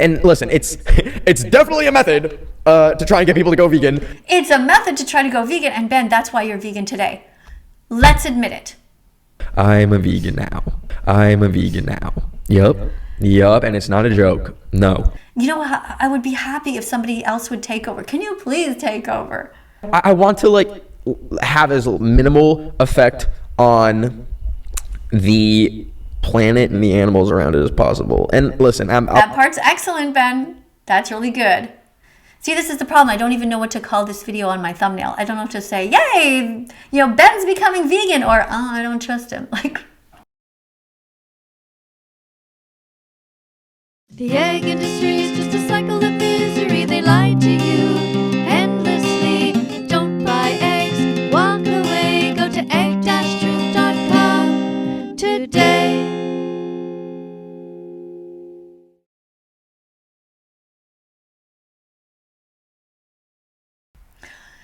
And listen, it's definitely a method to try and get people to go vegan. It's a method to try to go vegan, and Ben, that's why you're vegan today. Let's admit it. I'm a vegan now. Yup, and it's not a joke. No. You know, I would be happy if somebody else would take over. Can you please take over? I want to like have as minimal effect on the planet and the animals around it as possible. And listen, that part's excellent, Ben. That's really good. See, this is the problem. I don't even know what to call this video on my thumbnail. I don't know what to say. Yay! You know, Ben's becoming vegan, or I don't trust him. Like. The egg industry is just a cycle of misery. They lie to you endlessly. Don't buy eggs, walk away. Go to egg-truth.com today.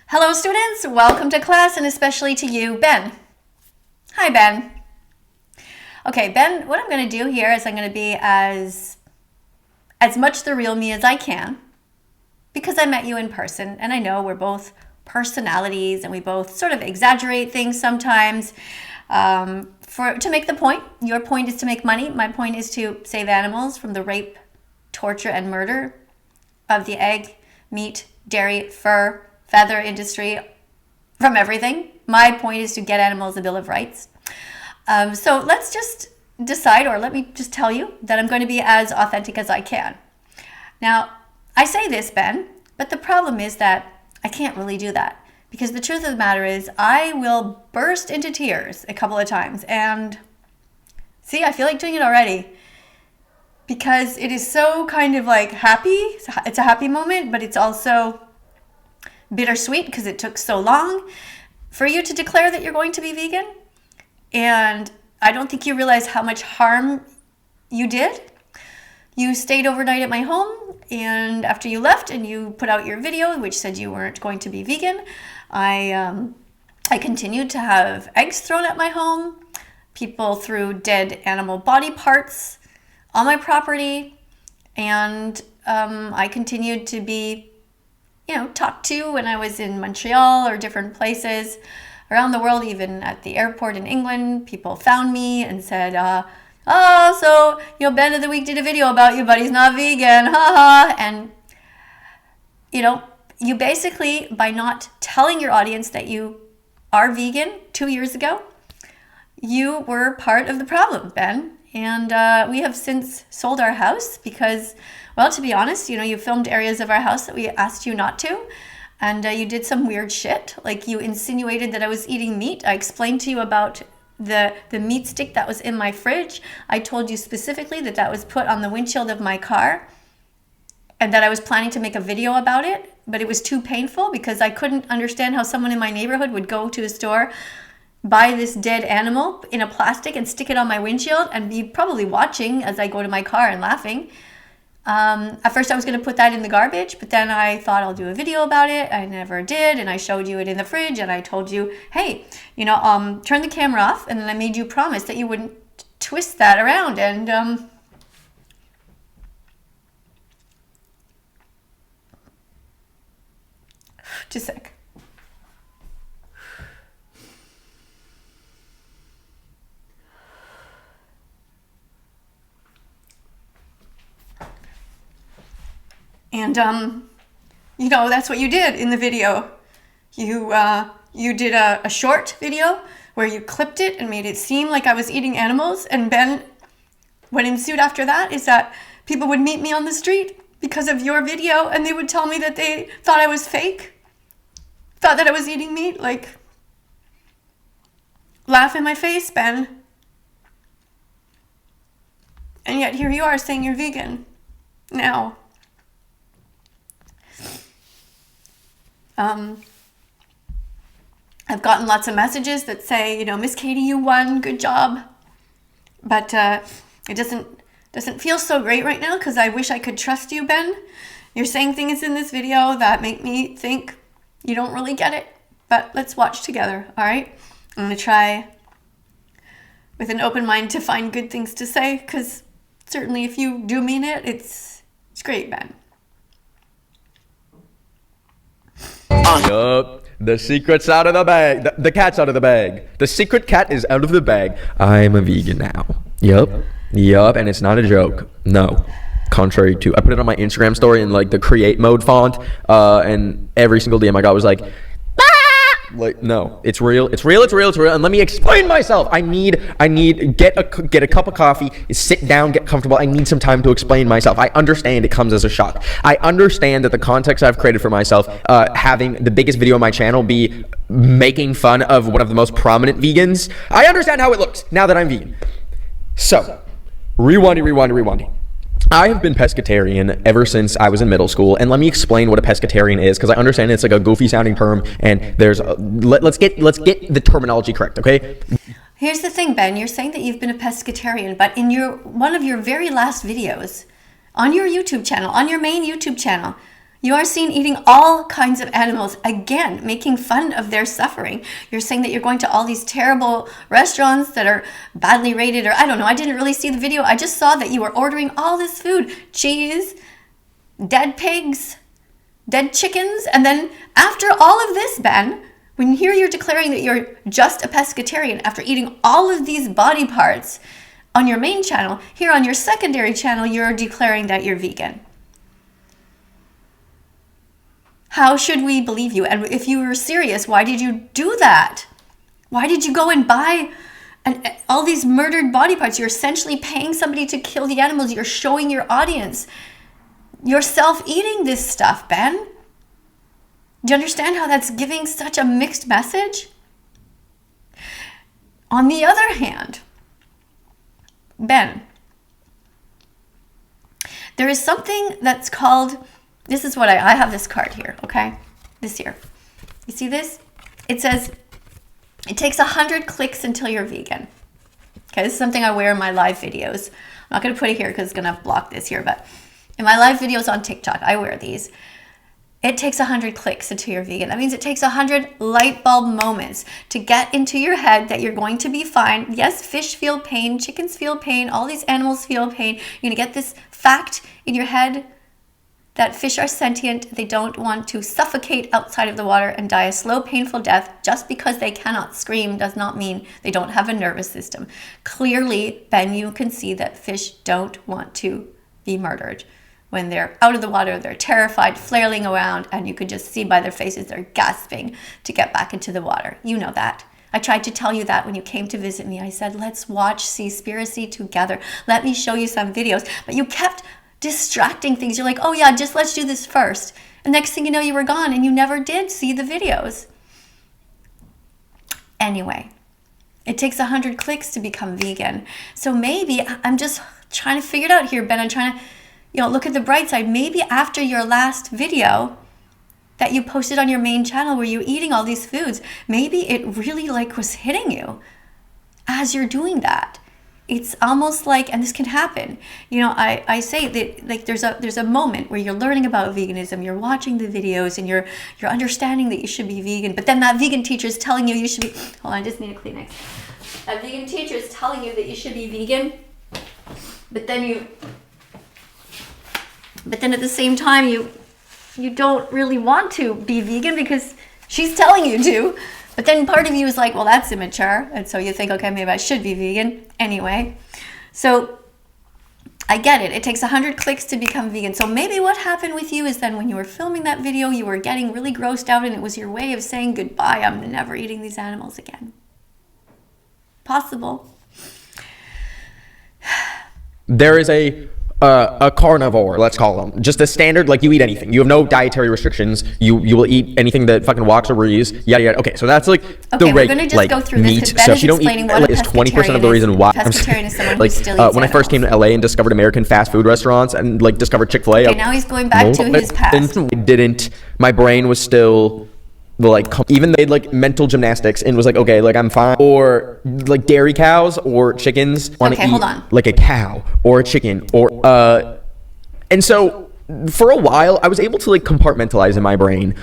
Hello, students. Welcome to class, and especially to you, Ben. Hi, Ben. Okay, Ben, what I'm going to do here is I'm going to be as much the real me as I can, because I met you in person, and I know we're both personalities and we both sort of exaggerate things sometimes to make the point. Your point is to make money. My point is to save animals from the rape, torture, and murder of the egg, meat, dairy, fur, feather industry, from everything. My point is to get animals a Bill of Rights. So let's just decide, or let me just tell you that I'm going to be as authentic as I can. Now, I say this, Ben, but the problem is that I can't really do that, because the truth of the matter is I will burst into tears a couple of times, and see, I feel like doing it already, because it is so kind of like happy. It's a happy moment, but it's also bittersweet because it took so long for you to declare that you're going to be vegan. And I don't think you realize how much harm you did. You stayed overnight at my home, and after you left and you put out your video which said you weren't going to be vegan, I continued to have eggs thrown at my home. People threw dead animal body parts on my property, and I continued to be, talked to when I was in Montreal or different places around the world. Even at the airport in England, people found me and said, so, Ben of the Week did a video about you, but he's not vegan, haha. And, you basically, by not telling your audience that you are vegan 2 years ago, you were part of the problem, Ben. And we have since sold our house because, well, to be honest, you filmed areas of our house that we asked you not to. And you did some weird shit, like you insinuated that I was eating meat. I explained to you about the meat stick that was in my fridge. I told you specifically that that was put on the windshield of my car and that I was planning to make a video about it, but it was too painful because I couldn't understand how someone in my neighborhood would go to a store, buy this dead animal in a plastic and stick it on my windshield and be probably watching as I go to my car and laughing. At first I was going to put that in the garbage, but then I thought I'll do a video about it. I never did, and I showed you it in the fridge, and I told you, hey, turn the camera off, and then I made you promise that you wouldn't twist that around, and just a sec. And, that's what you did in the video. You did a short video where you clipped it and made it seem like I was eating animals. And Ben, what ensued after that is that people would meet me on the street because of your video, and they would tell me that they thought I was fake, thought that I was eating meat, like, laugh in my face, Ben. And yet here you are saying you're vegan now. I've gotten lots of messages that say, Miss Katie, you won, good job. But it doesn't feel so great right now because I wish I could trust you, Ben. You're saying things in this video that make me think you don't really get it. But let's watch together, all right? I'm going to try with an open mind to find good things to say, because certainly if you do mean it, It's great, Ben. Yup. The secret's out of the bag. The cat's out of the bag. The secret cat is out of the bag. I'm a vegan now. Yup. And it's not a joke. No. Contrary to, I put it on my Instagram story in like the create mode font, and every single DM I got was like, no, it's real. And let me explain myself. I need get a cup of coffee, sit down, get comfortable. I need some time to explain myself. I understand it comes as a shock. I understand that the context I've created for myself, having the biggest video on my channel be making fun of one of the most prominent vegans. I understand how it looks now that I'm vegan. So, rewinding. I have been pescatarian ever since I was in middle school, and let me explain what a pescatarian is, because I understand it's like a goofy sounding term, and there's let's get the terminology correct, okay? Here's the thing, Ben. You're saying that you've been a pescatarian, but in one of your very last videos on your YouTube channel, on your main YouTube channel, you are seen eating all kinds of animals, again, making fun of their suffering. You're saying that you're going to all these terrible restaurants that are badly rated, or I don't know, I didn't really see the video. I just saw that you were ordering all this food, cheese, dead pigs, dead chickens, and then after all of this, Ben, when here you're declaring that you're just a pescatarian after eating all of these body parts on your main channel, here on your secondary channel, you're declaring that you're vegan. How should we believe you? And if you were serious, why did you do that? Why did you go and buy all these murdered body parts? You're essentially paying somebody to kill the animals. You're showing your audience yourself eating this stuff, Ben. Do you understand how that's giving such a mixed message? On the other hand, Ben, there is something that's called... This is what I have this card here, okay? This here. You see this? It says, it takes 100 clicks until you're vegan. Okay, this is something I wear in my live videos. I'm not going to put it here because it's going to block this here, but in my live videos on TikTok, I wear these. It takes 100 clicks until you're vegan. That means it takes 100 light bulb moments to get into your head that you're going to be fine. Yes, fish feel pain, chickens feel pain, all these animals feel pain. You're going to get this fact in your head that fish are sentient. They don't want to suffocate outside of the water and die a slow, painful death. Just because they cannot scream does not mean they don't have a nervous system. Clearly, Ben, you can see that fish don't want to be murdered. When they're out of the water, they're terrified, flailing around, and you could just see by their faces they're gasping to get back into the water. You know that. I tried to tell you that when you came to visit me. I said, let's watch Seaspiracy together. Let me show you some videos. But you kept distracting things. You're like, oh yeah, just let's do this first. And next thing you know, you were gone and you never did see the videos. Anyway, it takes 100 clicks to become vegan. So maybe I'm just trying to figure it out here, Ben. I'm trying to, look at the bright side. Maybe after your last video that you posted on your main channel where you're eating all these foods, maybe it really was hitting you as you're doing that. It's almost like, and this can happen, I say that there's a moment where you're learning about veganism, you're watching the videos and you're understanding that you should be vegan, but then that vegan teacher is telling you should be, hold on, I just need a Kleenex. That vegan teacher is telling you that you should be vegan, but then at the same time you don't really want to be vegan because she's telling you to. But then part of you is like, well, that's immature. And so you think, okay, maybe I should be vegan anyway. So I get it. It takes 100 clicks to become vegan. So maybe what happened with you is then when you were filming that video, you were getting really grossed out and it was your way of saying goodbye. I'm never eating these animals again. Possible. There is a carnivore, let's call them, just a standard, like you eat anything, you have no dietary restrictions, you will eat anything that fucking walks or breathes, yada yada. Okay, so that's the we're gonna just go through meat. This because So Ben if you don't eat, it's 20% of the reason why. Pescatarian is someone who still eats when I first came to LA and discovered American fast food restaurants and discovered Chick-fil-A. Okay, now he's going back to his past. My brain was still even they mental gymnastics and was like, okay, I'm fine. Or dairy cows or chickens want to eat a cow or a chicken or and so for a while I was able to compartmentalize in my brain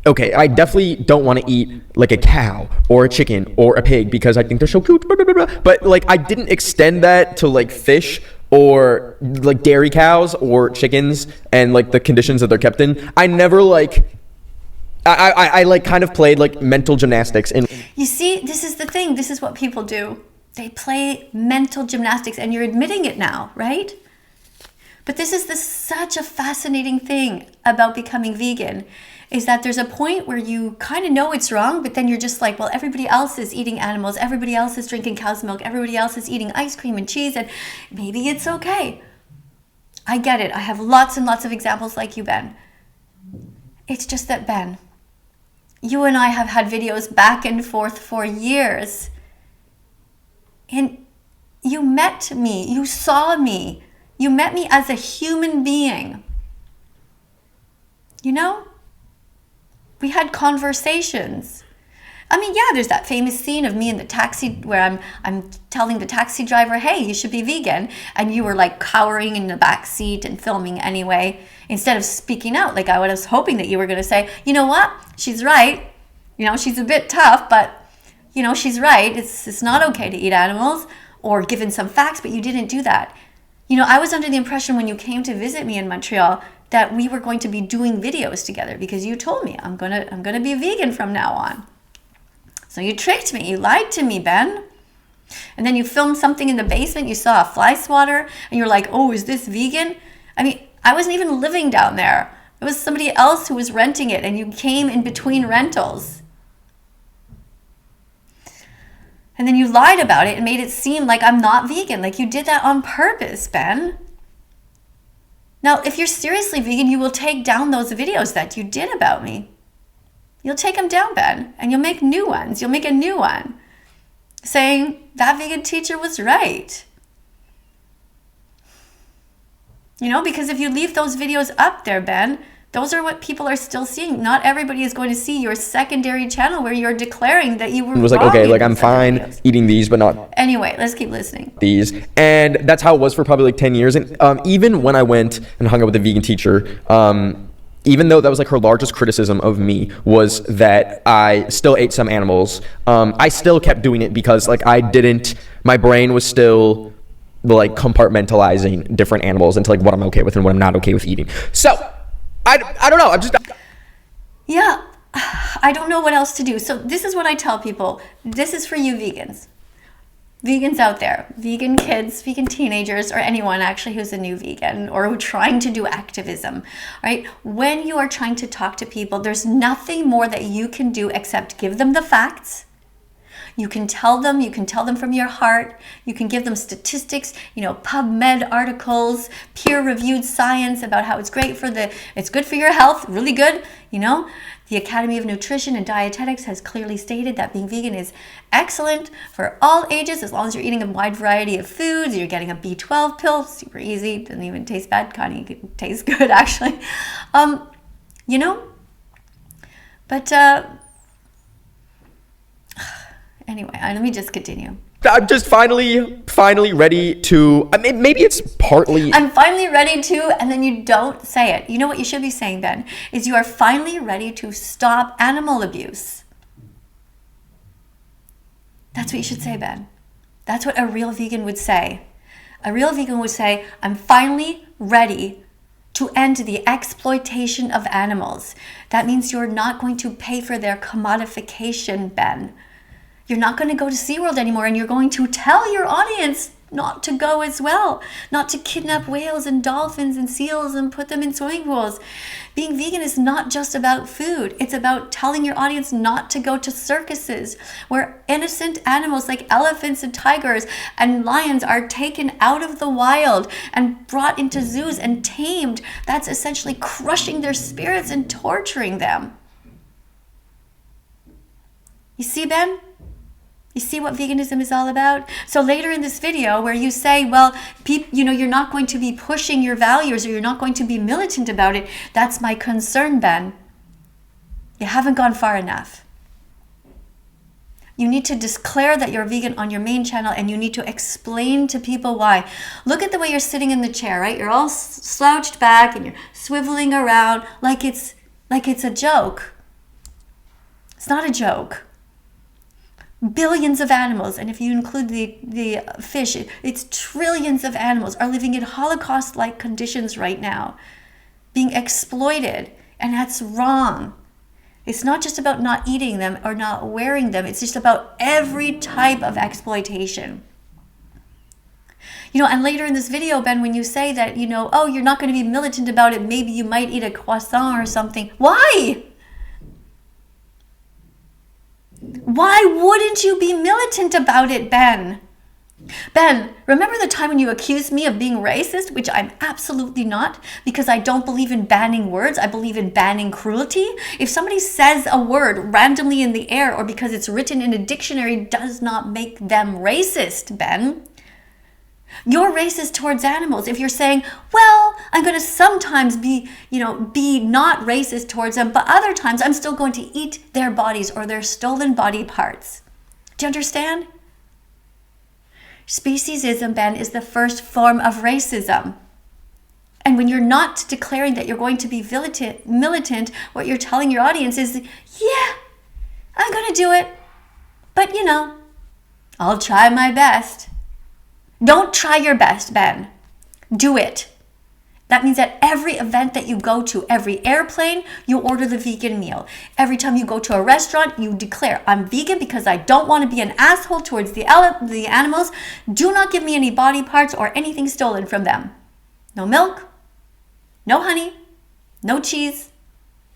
okay, I definitely don't want to eat a cow or a chicken or a pig because I think they're so cute, blah, blah, blah, blah. But I didn't extend that to fish or like dairy cows or chickens and like the conditions that they're kept in, I never like I like kind of played like mental gymnastics. And You see, this is the thing. This is what people do. They play mental gymnastics, and you're admitting it now, right? But this is such a fascinating thing about becoming vegan, is that there's a point where you kind of know it's wrong, but then you're just like, well, everybody else is eating animals, everybody else is drinking cow's milk, everybody else is eating ice cream and cheese, and maybe it's okay. I get it. I have lots and lots of examples like you, Ben. It's just that, Ben, you and I have had videos back and forth for years. And you met me, you saw me, you met me as a human being. You know? We had conversations. I mean, yeah, there's that famous scene of me in the taxi where I'm telling the taxi driver, hey, you should be vegan. And you were like cowering in the back seat and filming anyway, instead of speaking out. Like I was hoping that you were going to say, you know what? She's right. You know, she's a bit tough, but you know, she's right. It's not okay to eat animals, or given some facts, but you didn't do that. You know, I was under the impression when you came to visit me in Montreal that we were going to be doing videos together, because you told me I'm gonna be vegan from now on. So you tricked me. You lied to me, Ben. And then you filmed something in the basement. You saw a fly swatter and you're like, oh, is this vegan? I mean, I wasn't even living down there. It was somebody else who was renting it, and you came in between rentals. And then you lied about it and made it seem like I'm not vegan. Like you did that on purpose, Ben. Now, if you're seriously vegan, you will take down those videos that you did about me. You'll take them down, Ben, and you'll make new ones. You'll make a new one saying that vegan teacher was right. You know, because if you leave those videos up there, Ben, those are what people are still seeing. Not everybody is going to see your secondary channel where you're declaring that you were it was like, wrong okay, in like I'm those other fine videos. eating these, but not Anyway, let's keep listening. these. And that's how it was for probably like 10 years. And even when I went and hung out with a vegan teacher, even though that was like her largest criticism of me was that I still ate some animals, I still kept doing it because like my brain was still like compartmentalizing different animals into like what I'm okay with and what I'm not okay with eating. So I don't know. Yeah, I don't know what else to do. So this is what I tell people. This is for you vegans. Vegans out there, vegan kids, vegan teenagers, or anyone actually who's a new vegan or who's trying to do activism, right? When you are trying to talk to people, there's nothing more that you can do except give them the facts. You can tell them from your heart. You can give them statistics, you know, PubMed articles, peer-reviewed science about how it's good for your health, really good, you know. The Academy of Nutrition and Dietetics has clearly stated that being vegan is excellent for all ages as long as you're eating a wide variety of foods. You're getting a B12 pill, super easy, doesn't even taste bad, Connie, it tastes good actually. You know, but anyway, let me just continue. I'm just finally ready to, I mean, maybe it's partly. I'm finally ready to, and then you don't say it. You know what you should be saying then? Is you are finally ready to stop animal abuse. That's what you should say, Ben. That's what a real vegan would say. A real vegan would say, I'm finally ready to end the exploitation of animals. That means you're not going to pay for their commodification, Ben. You're not going to go to SeaWorld anymore, and you're going to tell your audience not to go as well, not to kidnap whales and dolphins and seals and put them in swimming pools. Being vegan is not just about food. It's about telling your audience not to go to circuses where innocent animals like elephants and tigers and lions are taken out of the wild and brought into zoos and tamed. That's essentially crushing their spirits and torturing them. You see, Ben? You see what veganism is all about? So later in this video where you say, well, you're not going to be pushing your values or you're not going to be militant about it, that's my concern, Ben. You haven't gone far enough. You need to declare that you're vegan on your main channel, and you need to explain to people why. Look at the way you're sitting in the chair, right? You're all slouched back and you're swiveling around like it's a joke. It's not a joke. billions of animals, and if you include the fish, it's trillions of animals are living in Holocaust-like conditions right now, being exploited, and that's wrong. It's not just about not eating them or not wearing them. It's just about every type of exploitation. And later in this video, Ben, when you say that, oh, you're not going to be militant about it, maybe you might eat a croissant or something. Why? Why wouldn't you be militant about it, Ben? Ben, remember the time when you accused me of being racist, which I'm absolutely not, because I don't believe in banning words. I believe in banning cruelty. If somebody says a word randomly in the air or because it's written in a dictionary does not make them racist, Ben. You're racist towards animals. If you're saying, well, I'm going to sometimes be not racist towards them, but other times I'm still going to eat their bodies or their stolen body parts. Do you understand? Speciesism, Ben, is the first form of racism. And when you're not declaring that you're going to be militant, what you're telling your audience is, yeah, I'm going to do it. But, I'll try my best. Don't try your best, Ben. Do it. That means that every event that you go to, every airplane, you order the vegan meal. Every time you go to a restaurant, you declare, I'm vegan because I don't want to be an asshole towards the animals. Do not give me any body parts or anything stolen from them. No milk, no honey, no cheese.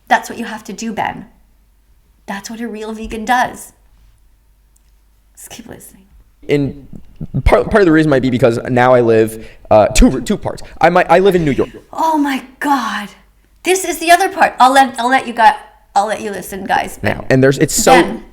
That's what you have to do, Ben. That's what a real vegan does. Just keep listening. In part of the reason might be because now I live two parts. I live in New York. Oh my God, this is the other part. I'll let you listen, guys. Now and it's so. Ben.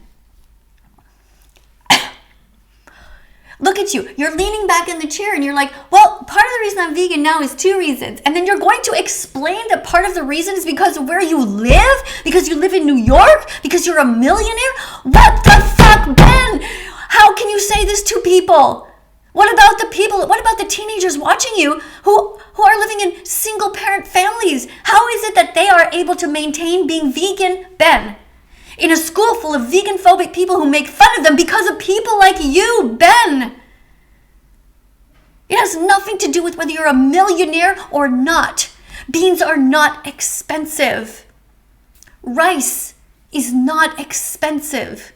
Look at you. You're leaning back in the chair and you're like, well, part of the reason I'm vegan now is 2 reasons. And then you're going to explain that part of the reason is because of where you live, because you live in New York, because you're a millionaire. What the fuck, Ben? How can you say this to people? What about the people? What about the teenagers watching you who are living in single parent families? How is it that they are able to maintain being vegan, Ben? In a school full of vegan phobic people who make fun of them because of people like you, Ben. It has nothing to do with whether you're a millionaire or not. Beans are not expensive. Rice is not expensive.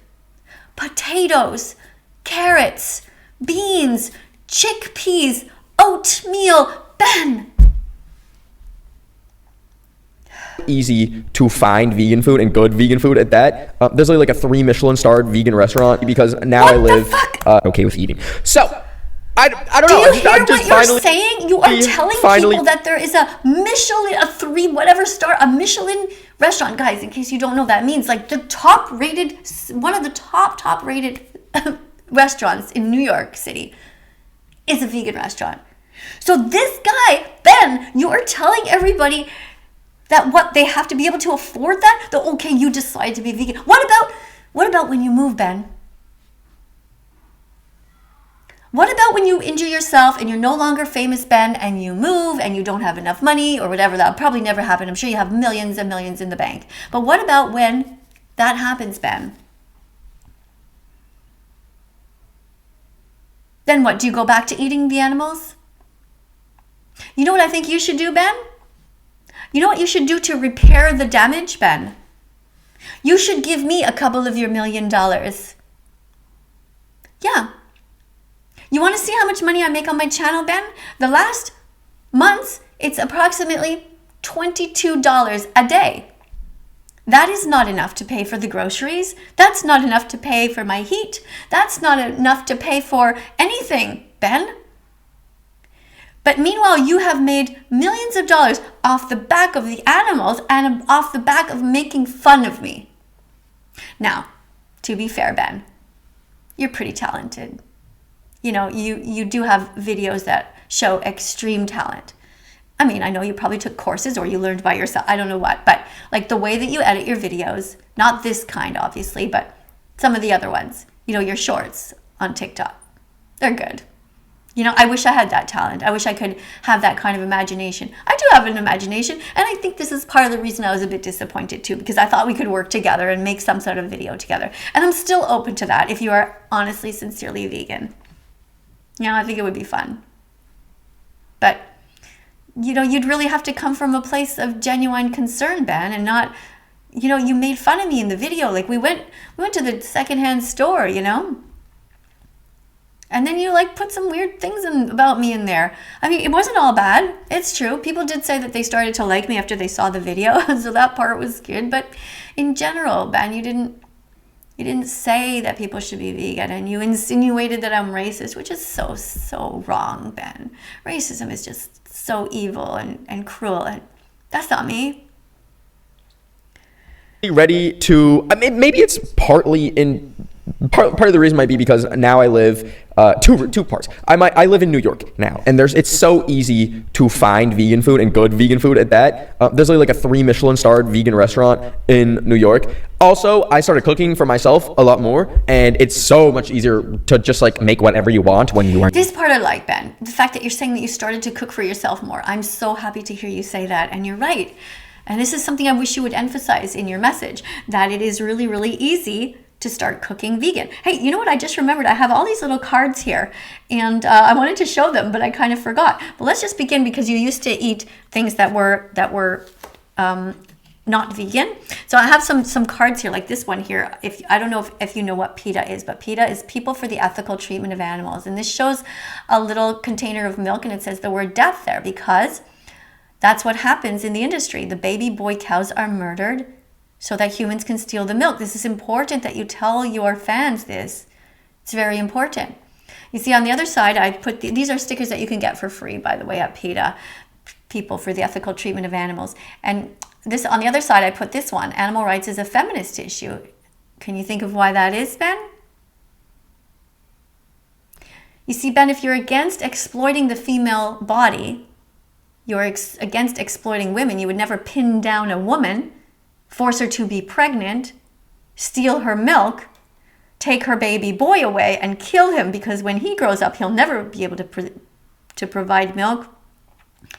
Potatoes, carrots, beans, chickpeas, oatmeal, Ben. Easy to find vegan food and good vegan food at that. There's like a 3 Michelin starred vegan restaurant because now What I the live fuck? okay with eating. So I don't Do know. you hear I'm just what you're saying? You are telling finally- people that there is a Michelin, a 3 whatever star, a Michelin restaurant. Guys, in case you don't know, that means like the top rated, one of the top rated restaurants in New York City is a vegan restaurant. So this guy, Ben, you are telling everybody that what they have to be able to afford that okay, you decide to be vegan. What about when you move, Ben? What about when you injure yourself and you're no longer famous, Ben, and you move and you don't have enough money or whatever? That'll probably never happen. I'm sure you have millions and millions in the bank. But what about when that happens, Ben? Then what? Do you go back to eating the animals? You know what I think you should do, Ben? You know what you should do to repair the damage, Ben? You should give me a couple of your $1 million. Yeah. You want to see how much money I make on my channel, Ben? The last months, it's approximately $22 a day. That is not enough to pay for the groceries. That's not enough to pay for my heat. That's not enough to pay for anything, Ben. But meanwhile, you have made millions of dollars off the back of the animals and off the back of making fun of me. Now, to be fair, Ben, you're pretty talented. You do have videos that show extreme talent. I mean, I know you probably took courses or you learned by yourself. I don't know what, but like the way that you edit your videos, not this kind, obviously, but some of the other ones, your shorts on TikTok, they're good. You know, I wish I had that talent. I wish I could have that kind of imagination. I do have an imagination, and I think this is part of the reason I was a bit disappointed too, because I thought we could work together and make some sort of video together. And I'm still open to that if you are honestly, sincerely vegan. You know, I think it would be fun. But, you know, you'd really have to come from a place of genuine concern, Ben, and not, you know, you made fun of me in the video. Like we went to the secondhand store, you know? And then you like put some weird things about me in there. I mean, it wasn't all bad. It's true. People did say that they started to like me after they saw the video. So that part was good. But in general, Ben, you didn't say that people should be vegan, and you insinuated that I'm racist, which is so wrong, Ben. Racism is just so evil and cruel, and that's not me. Ready to, I mean, maybe it's partly in part of the reason might be because now I live two parts. I live in New York now, and it's so easy to find vegan food and good vegan food at that. There's like a 3 Michelin starred vegan restaurant in New York. Also, I started cooking for myself a lot more, and it's so much easier to just like make whatever you want when you are. This part I like, Ben. The fact that you're saying that you started to cook for yourself more. I'm so happy to hear you say that, and you're right. And this is something I wish you would emphasize in your message, that it is really, really easy to start cooking vegan. Hey, you know what? I just remembered I have all these little cards here, and I wanted to show them, but I kind of forgot. But let's just begin, because you used to eat things that were not vegan. So I have some cards here, like this one here. I don't know if you know what PETA is, but PETA is People for the Ethical Treatment of Animals. And this shows a little container of milk, and it says the word death there, because that's what happens in the industry. The baby boy cows are murdered so that humans can steal the milk. This is important that you tell your fans this. It's very important. You see, on the other side, I put these are stickers that you can get for free, by the way, at PETA, People for the Ethical Treatment of Animals. And this, on the other side, I put this one, Animal Rights is a Feminist Issue. Can you think of why that is, Ben? You see, Ben, if you're against exploiting the female body, you're against exploiting women. You would never pin down a woman, force her to be pregnant, steal her milk, take her baby boy away, and kill him, because when he grows up, he'll never be able to provide milk.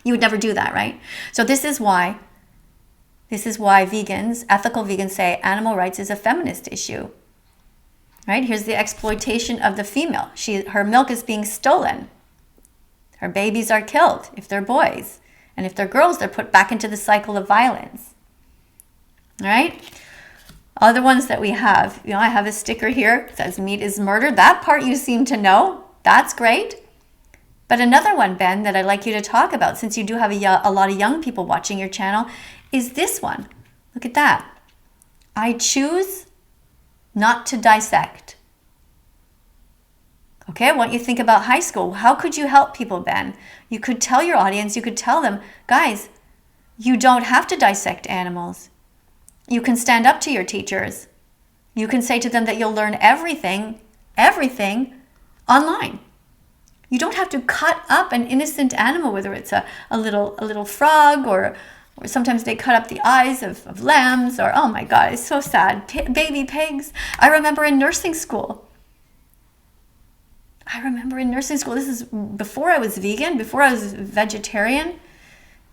You would never do that, right? So this is why vegans, ethical vegans, say animal rights is a feminist issue. Right? Here's the exploitation of the female. Her milk is being stolen. Her babies are killed if they're boys. And if they're girls, they're put back into the cycle of violence. All right? Other ones that we have, you know, I have a sticker here that says meat is murder. That part you seem to know. That's great. But another one, Ben, that I'd like you to talk about, since you do have a lot of young people watching your channel, is this one. Look at that. I choose not to dissect. Okay, I want you to think about high school. How could you help people, Ben? You could tell your audience, you could tell them, guys, you don't have to dissect animals. You can stand up to your teachers. You can say to them that you'll learn everything online. You don't have to cut up an innocent animal, whether it's a little frog, or sometimes they cut up the eyes of lambs, or, oh my God, it's so sad, baby pigs. I remember in nursing school, this is before I was vegan, before I was vegetarian,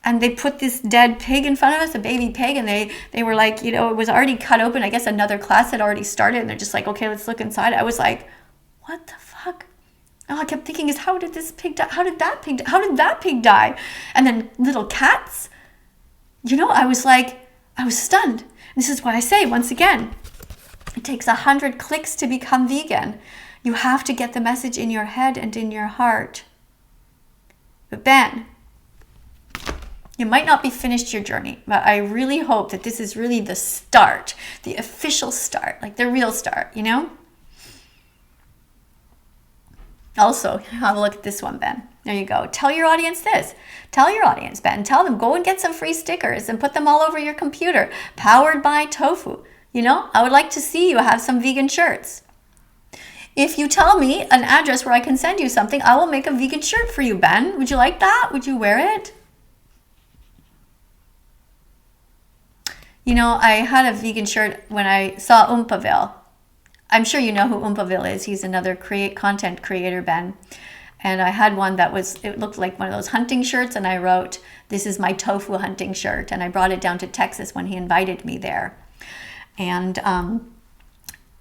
and they put this dead pig in front of us, a baby pig, and they were like, you know, it was already cut open. I guess another class had already started, and they're just like, okay, let's look inside. I was like, what the fuck? All I kept thinking is, how did this pig die? How did that pig die? How did that pig die? And then little cats, you know, I was stunned. This is why I say, once again, it takes 100 clicks to become vegan. You have to get the message in your head and in your heart. But Ben, you might not be finished your journey, but I really hope that this is really the start, the official start, like the real start, you know? Also, have a look at this one, Ben. There you go. Tell your audience this. Tell your audience, Ben. Tell them, go and get some free stickers and put them all over your computer. Powered by tofu. You know, I would like to see you have some vegan shirts. If you tell me an address where I can send you something, I will make a vegan shirt for you, Ben. Would you like that? Would you wear it? You know, I had a vegan shirt when I saw Oompaville. I'm sure you know who Oompaville is. He's another content creator, Ben. And I had one that it looked like one of those hunting shirts, and I wrote, "This is my tofu hunting shirt." And I brought it down to Texas when he invited me there. And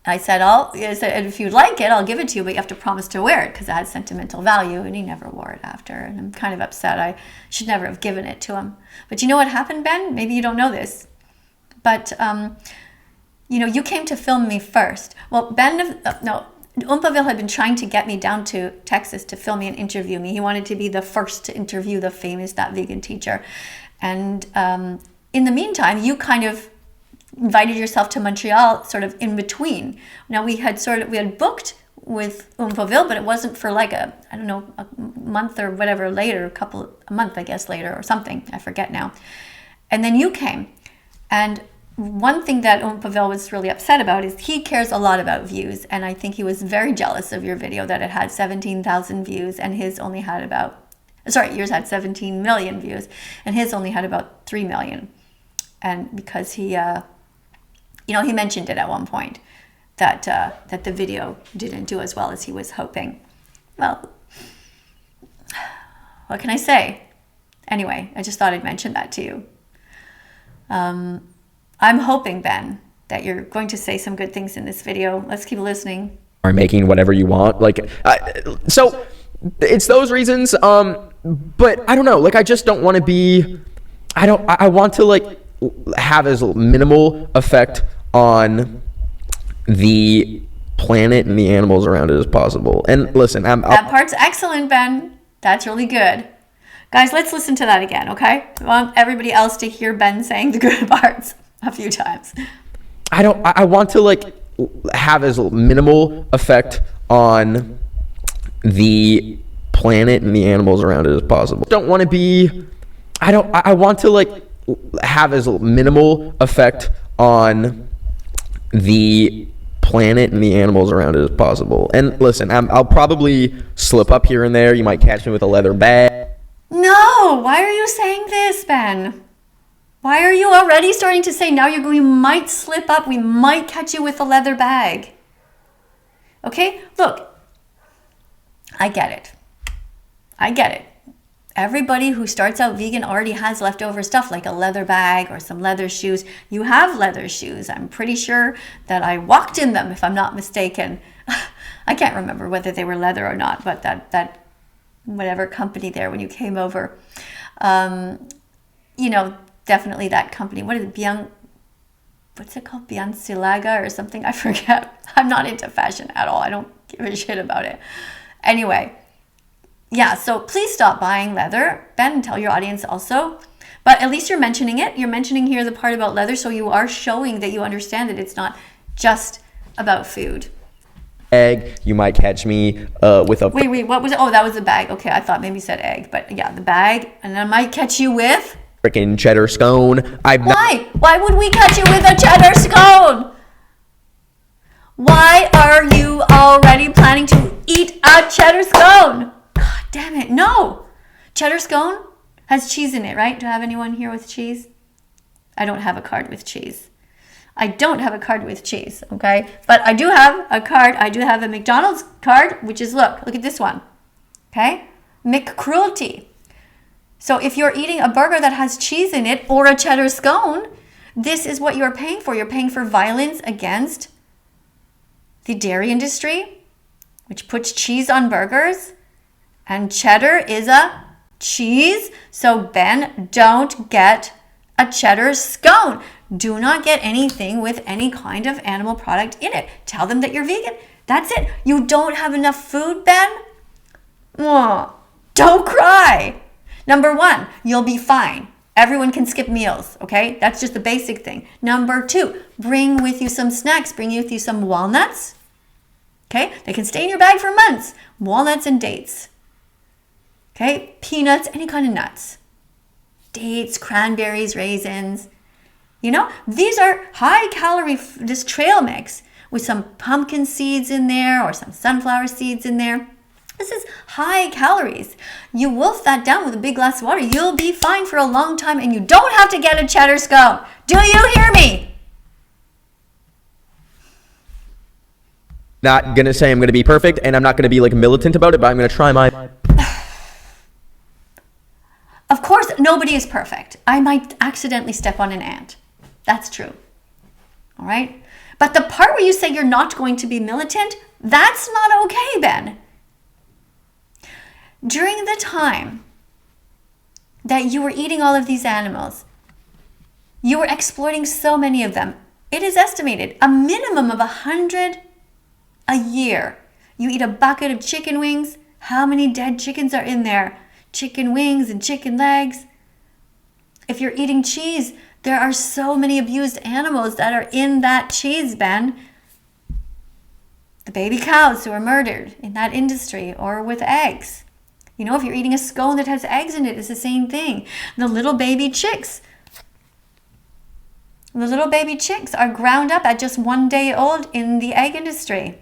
I said, if you'd like it, I'll give it to you, but you have to promise to wear it because it has sentimental value. And he never wore it after. And I'm kind of upset. I should never have given it to him. But you know what happened, Ben? Maybe you don't know this. But, you came to film me first. Well, Umpaville had been trying to get me down to Texas to film me and interview me. He wanted to be the first to interview the famous That Vegan Teacher. And in the meantime, you kind of invited yourself to Montreal sort of in between. Now we had booked with Umpaville, but it wasn't for like a month or whatever later, a month I guess later or something, I forget now. And then you came. And one thing that Umpaville was really upset about is he cares a lot about views, and I think he was very jealous of your video that it had 17,000 views and his only had yours had 17 million views and his only had about 3 million. And because he he mentioned it at one point that the video didn't do as well as he was hoping. Well, what can I say? Anyway, I just thought I'd mention that to you. I'm hoping, Ben, that you're going to say some good things in this video. Let's keep listening. Are making whatever you want. So it's those reasons. But I don't know. I just don't want to be. I want to have as minimal effect on the planet and the animals around it as possible. And listen, that part's excellent, Ben. That's really good. Guys, let's listen to that again, okay? I want everybody else to hear Ben saying the good parts a few times. I want to have as minimal effect on the planet and the animals around it as possible. Don't want to be. I want to have as minimal effect on the planet and the animals around it as possible. And listen, I'll probably slip up here and there. You might catch me with a leather bag. No, why are you saying this, Ben? Why are you already starting to say now we might slip up, we might catch you with a leather bag? Okay, look, I get it. Everybody who starts out vegan already has leftover stuff like a leather bag or some leather shoes. You have leather shoes. I'm pretty sure that I walked in them, if I'm not mistaken. I can't remember whether they were leather or not, but that whatever company there when you came over, definitely that company. What is it? What's it called? Biancilaga or something? I forget. I'm not into fashion at all. I don't give a shit about it. Anyway. Yeah, so please stop buying leather. Ben, tell your audience also. But at least you're mentioning it. You're mentioning here the part about leather, so you are showing that you understand that it's not just about food. Egg, you might catch me with a... Wait, what was it? Oh, that was the bag. Okay, I thought maybe you said egg. But yeah, the bag. And I might catch you with... freaking cheddar scone. Why? Why would we catch you with a cheddar scone? Why are you already planning to eat a cheddar scone? God damn it, no! Cheddar scone has cheese in it, right? Do I have anyone here with cheese? I don't have a card with cheese. Okay? But I do have a card. I do have a McDonald's card, which is, look at this one. Okay? McCruelty. So if you're eating a burger that has cheese in it or a cheddar scone, this is what you're paying for. You're paying for violence against the dairy industry, which puts cheese on burgers. And cheddar is a cheese. So Ben, don't get a cheddar scone. Do not get anything with any kind of animal product in it. Tell them that you're vegan. That's it. You don't have enough food, Ben? Oh, don't cry. Number 1, you'll be fine. Everyone can skip meals, okay? That's just the basic thing. Number 2, bring with you some snacks. Bring with you some walnuts, okay? They can stay in your bag for months. Walnuts and dates. Okay, peanuts, any kind of nuts. Dates, cranberries, raisins. These are high calorie, this trail mix with some pumpkin seeds in there or some sunflower seeds in there. This is high calories. You wolf that down with a big glass of water. You'll be fine for a long time and you don't have to get a cheddar scone. Do you hear me? not gonna say I'm gonna be perfect, and I'm not gonna be like militant about it, but I'm gonna try my. Of course, nobody is perfect. I might accidentally step on an ant. That's true. All right? But the part where you say you're not going to be militant, that's not okay, Ben. During the time that you were eating all of these animals, you were exploiting so many of them. It is estimated a minimum of 100 a year. You eat a bucket of chicken wings. How many dead chickens are in there? Chicken wings and chicken legs. If you're eating cheese, there are so many abused animals that are in that cheese, Ben. The baby cows who are murdered in that industry, or with eggs. You know, if you're eating a scone that has eggs in it, it's the same thing. The little baby chicks. The little baby chicks are ground up at just 1 day old in the egg industry.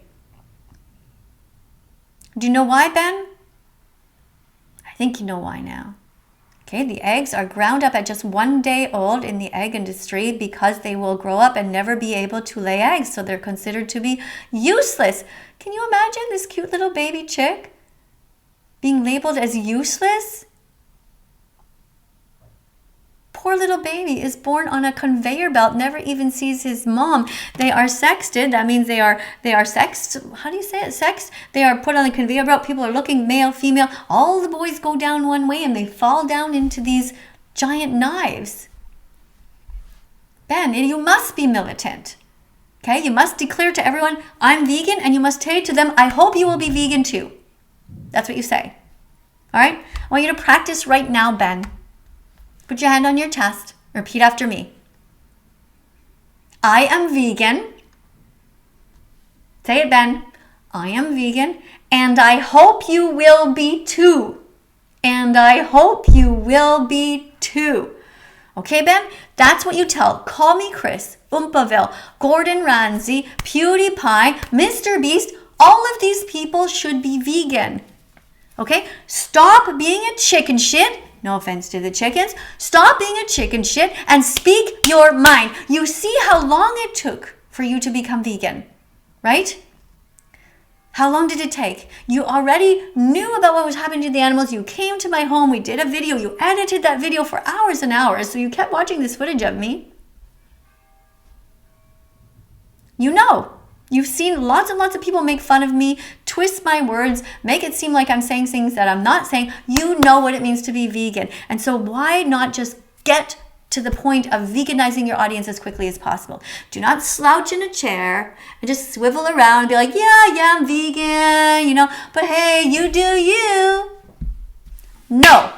Do you know why, Ben? I think you know why now. Okay, the eggs are ground up at just 1 day old in the egg industry because they will grow up and never be able to lay eggs, so they're considered to be useless. Can you imagine this cute little baby chick being labeled as useless? Poor little baby is born on a conveyor belt, never even sees his mom. They are sexted. That means they are sexed. How do you say it? Sexed. They are put on a conveyor belt. People are looking, male, female. All the boys go down one way and they fall down into these giant knives. Ben, you must be militant. Okay, you must declare to everyone, I'm vegan, and you must say to them, I hope you will be vegan too. That's what you say. All right? I want you to practice right now, Ben. Put your hand on your chest. Repeat after me. I am vegan. Say it, Ben. I am vegan, and I hope you will be too. And I hope you will be too. Okay, Ben? That's what you tell Call Me Chris, Oompaville, Gordon Ramsay, PewDiePie, Mr. Beast. All of these people should be vegan. Okay? Stop being a chicken shit. No offense to the chickens. Stop being a chicken shit and speak your mind. You see how long it took for you to become vegan, right? How long did it take? You already knew about what was happening to the animals. You came to my home. We did a video. You edited that video for hours and hours. So you kept watching this footage of me. You know. You've seen lots and lots of people make fun of me, twist my words, make it seem like I'm saying things that I'm not saying. You know what it means to be vegan. And so why not just get to the point of veganizing your audience as quickly as possible? Do not slouch in a chair and just swivel around and be like, yeah, I'm vegan, you know, but hey, you do you. No.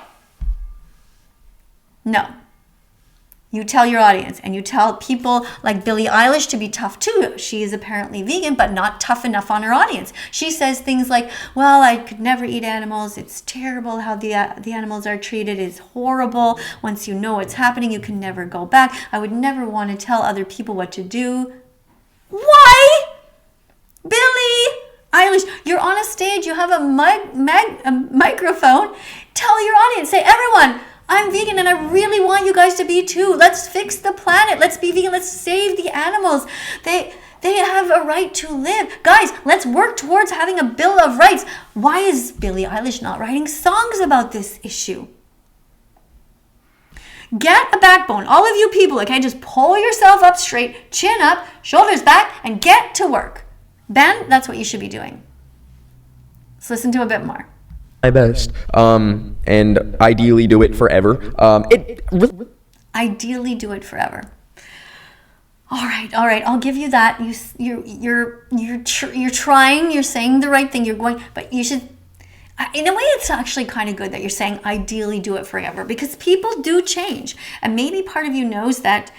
You tell your audience, and you tell people like Billie Eilish to be tough too. She is apparently vegan, but not tough enough on her audience. She says things like, well, I could never eat animals. It's terrible how the animals are treated. It's horrible. Once you know what's happening, you can never go back. I would never want to tell other people what to do. Why? Billie Eilish, you're on a stage. You have a microphone. Tell your audience, say, everyone, I'm vegan and I really want you guys to be too. Let's fix the planet. Let's be vegan. Let's save the animals. They have a right to live. Guys, let's work towards having a Bill of Rights. Why is Billie Eilish not writing songs about this issue? Get a backbone. All of you people, okay, just pull yourself up straight, chin up, shoulders back, and get to work. Ben, that's what you should be doing. Let's listen to a bit more. My best, and ideally do it forever. Ideally do it forever. All right. I'll give you that. You're trying. You're saying the right thing. You're going, but you should. In a way, it's actually kind of good that you're saying ideally do it forever, because people do change, and maybe part of you knows that.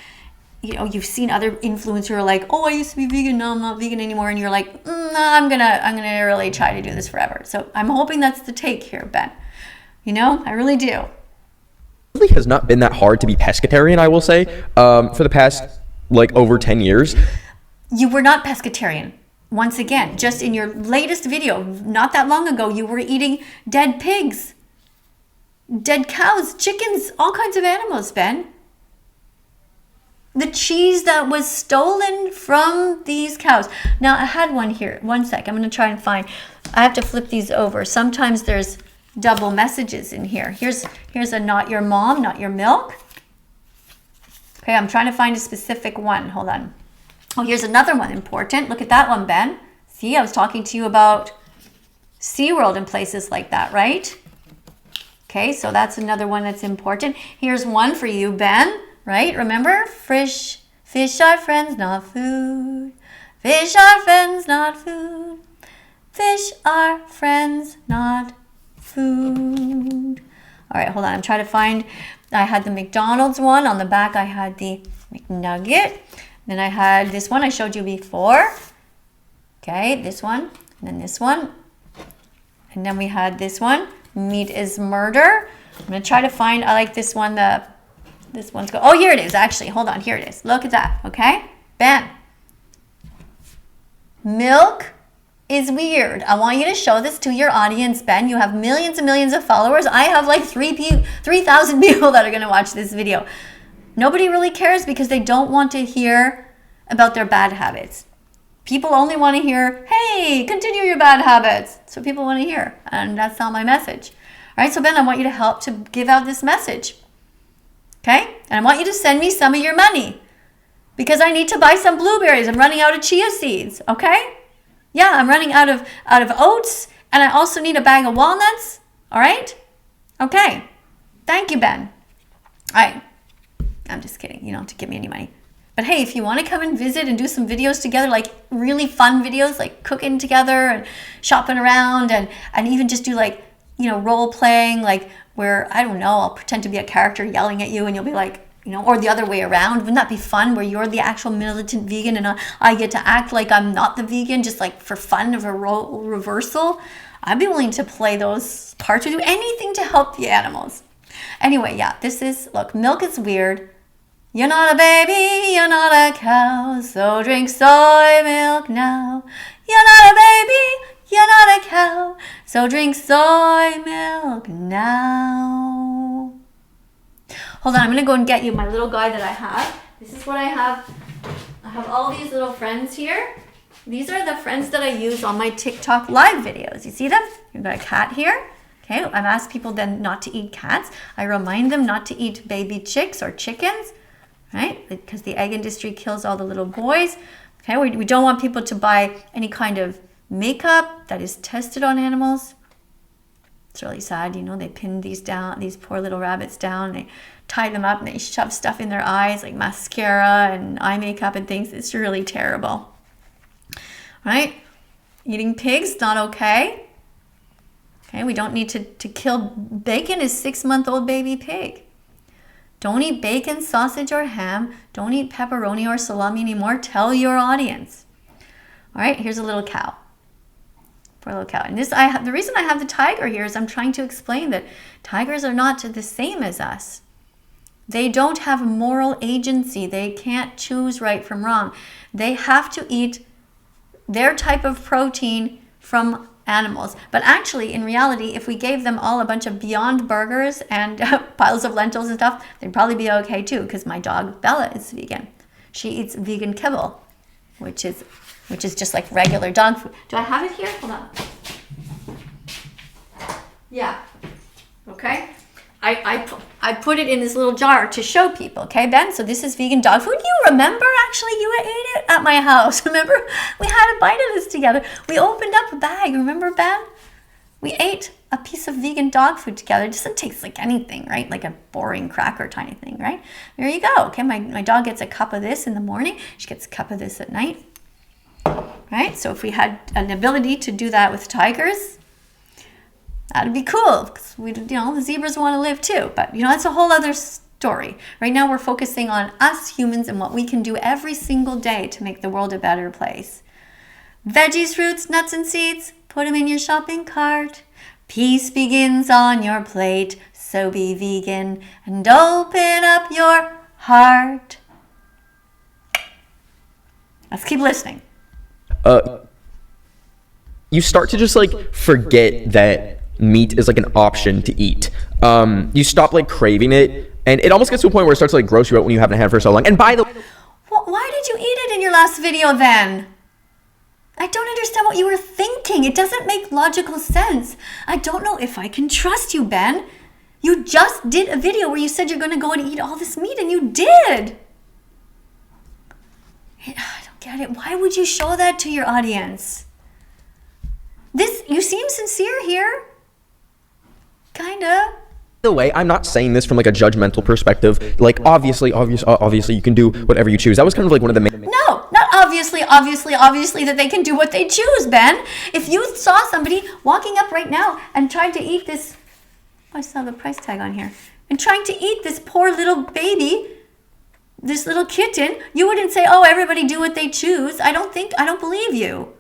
You know, you've seen other influencers who are like, oh, I used to be vegan, now I'm not vegan anymore. And you're like, I'm gonna really try to do this forever. So I'm hoping that's the take here, Ben. You know, I really do. It really has not been that hard to be pescatarian, I will say, for the past, over 10 years. You were not pescatarian. Once again, just in your latest video, not that long ago, you were eating dead pigs, dead cows, chickens, all kinds of animals, Ben. The cheese that was stolen from these cows. Now, I had one here. One sec. I'm going to try and find. I have to flip these over. Sometimes there's double messages in here. Here's a not your mom, not your milk. Okay, I'm trying to find a specific one. Hold on. Oh, here's another one important. Look at that one, Ben. See, I was talking to you about SeaWorld and places like that, right? Okay, so that's another one that's important. Here's one for you, Ben, right? Remember? Fish are friends, not food. Fish are friends, not food. Fish are friends, not food. All right, hold on. I'm trying to find. I had the McDonald's one. On the back, I had the McNugget. Then I had this one I showed you before. Okay, this one. And then this one. And then we had this one. Meat is murder. I'm going to try to find. I like this one. This one's go. Oh, here it is. Actually, hold on. Here it is. Look at that. Okay, Ben. Milk is weird. I want you to show this to your audience, Ben. You have millions and millions of followers. I have like 3,000 people that are going to watch this video. Nobody really cares because they don't want to hear about their bad habits. People only want to hear, hey, continue your bad habits. That's what people want to hear. And that's not my message. All right, so Ben, I want you to help to give out this message. Okay? And I want you to send me some of your money because I need to buy some blueberries. I'm running out of chia seeds. Okay? Yeah, I'm running out of oats, and I also need a bag of walnuts. All right? Okay. Thank you, Ben. All right. I'm just kidding. You don't have to give me any money. But hey, if you want to come and visit and do some videos together, like really fun videos, like cooking together and shopping around and even just do like, role playing, like where, I don't know, I'll pretend to be a character yelling at you and you'll be like, or the other way around. Wouldn't that be fun where you're the actual militant vegan and I get to act like I'm not the vegan, just like for fun of a role reversal? I'd be willing to play those parts with you. Anything to help the animals. Anyway, yeah, look, milk is weird. You're not a baby, you're not a cow, so drink soy milk now. You're not a baby, you're not a cow, so drink soy milk now. Hold on, I'm going to go and get you my little guy that I have. This is what I have. I have all these little friends here. These are the friends that I use on my TikTok live videos. You see them? You've got a cat here. Okay, I've asked people then not to eat cats. I remind them not to eat baby chicks or chickens. Right? Because the egg industry kills all the little boys. Okay, we don't want people to buy any kind of makeup that is tested on animals. It's really sad, they pin these poor little rabbits down, they tie them up and they shove stuff in their eyes like mascara and eye makeup and things. It's really terrible. Right? Eating pigs, not okay. Okay, we don't need to kill. Bacon is 6-month-old baby pig. Don't eat bacon, sausage, or ham. Don't eat pepperoni or salami anymore. Tell your audience. All right, here's a little cow. Poor little cow. And the reason I have the tiger here is I'm trying to explain that tigers are not the same as us. They don't have moral agency. They can't choose right from wrong. They have to eat their type of protein from animals. But actually, in reality, if we gave them all a bunch of Beyond Burgers and piles of lentils and stuff, they'd probably be okay too, because my dog Bella is vegan. She eats vegan kibble, which is just like regular dog food. Do I have it here? Hold on. Yeah. Okay. I put it in this little jar to show people, okay, Ben? So this is vegan dog food. You remember, actually, you ate it at my house. Remember? We had a bite of this together. We opened up a bag. Remember, Ben? We ate a piece of vegan dog food together. It doesn't taste like anything, right? Like a boring cracker tiny thing, right? There you go. Okay, my dog gets a cup of this in the morning. She gets a cup of this at night. Right? So if we had an ability to do that with tigers, that'd be cool, because the zebras want to live too. But that's a whole other story. Right now we're focusing on us humans and what we can do every single day to make the world a better place. Veggies, fruits, nuts, and seeds, put them in your shopping cart. Peace begins on your plate, so be vegan and open up your heart. Let's keep listening. You start to just forget that meat is an option to eat. You stop craving it And it almost gets to a point where it starts to like gross you out when you haven't had it for so long. And by the way, Why did you eat it in your last video then? I don't understand what you were thinking. It doesn't make logical sense. I don't know if I can trust you, Ben. You just did a video where you said you're going to go and eat all this meat, and you did. I don't get it. Why would you show that to your audience? You seem sincere here. Kinda. the way, I'm not saying this from like a judgmental perspective. Like obviously you can do whatever you choose. That was kind of like one of the main. No, not obviously that they can do what they choose, Ben. If you saw somebody walking up right now and trying to eat this, I still have a price tag on here, and trying to eat this poor little baby, this little kitten, you wouldn't say, oh, everybody do what they choose. I don't believe you.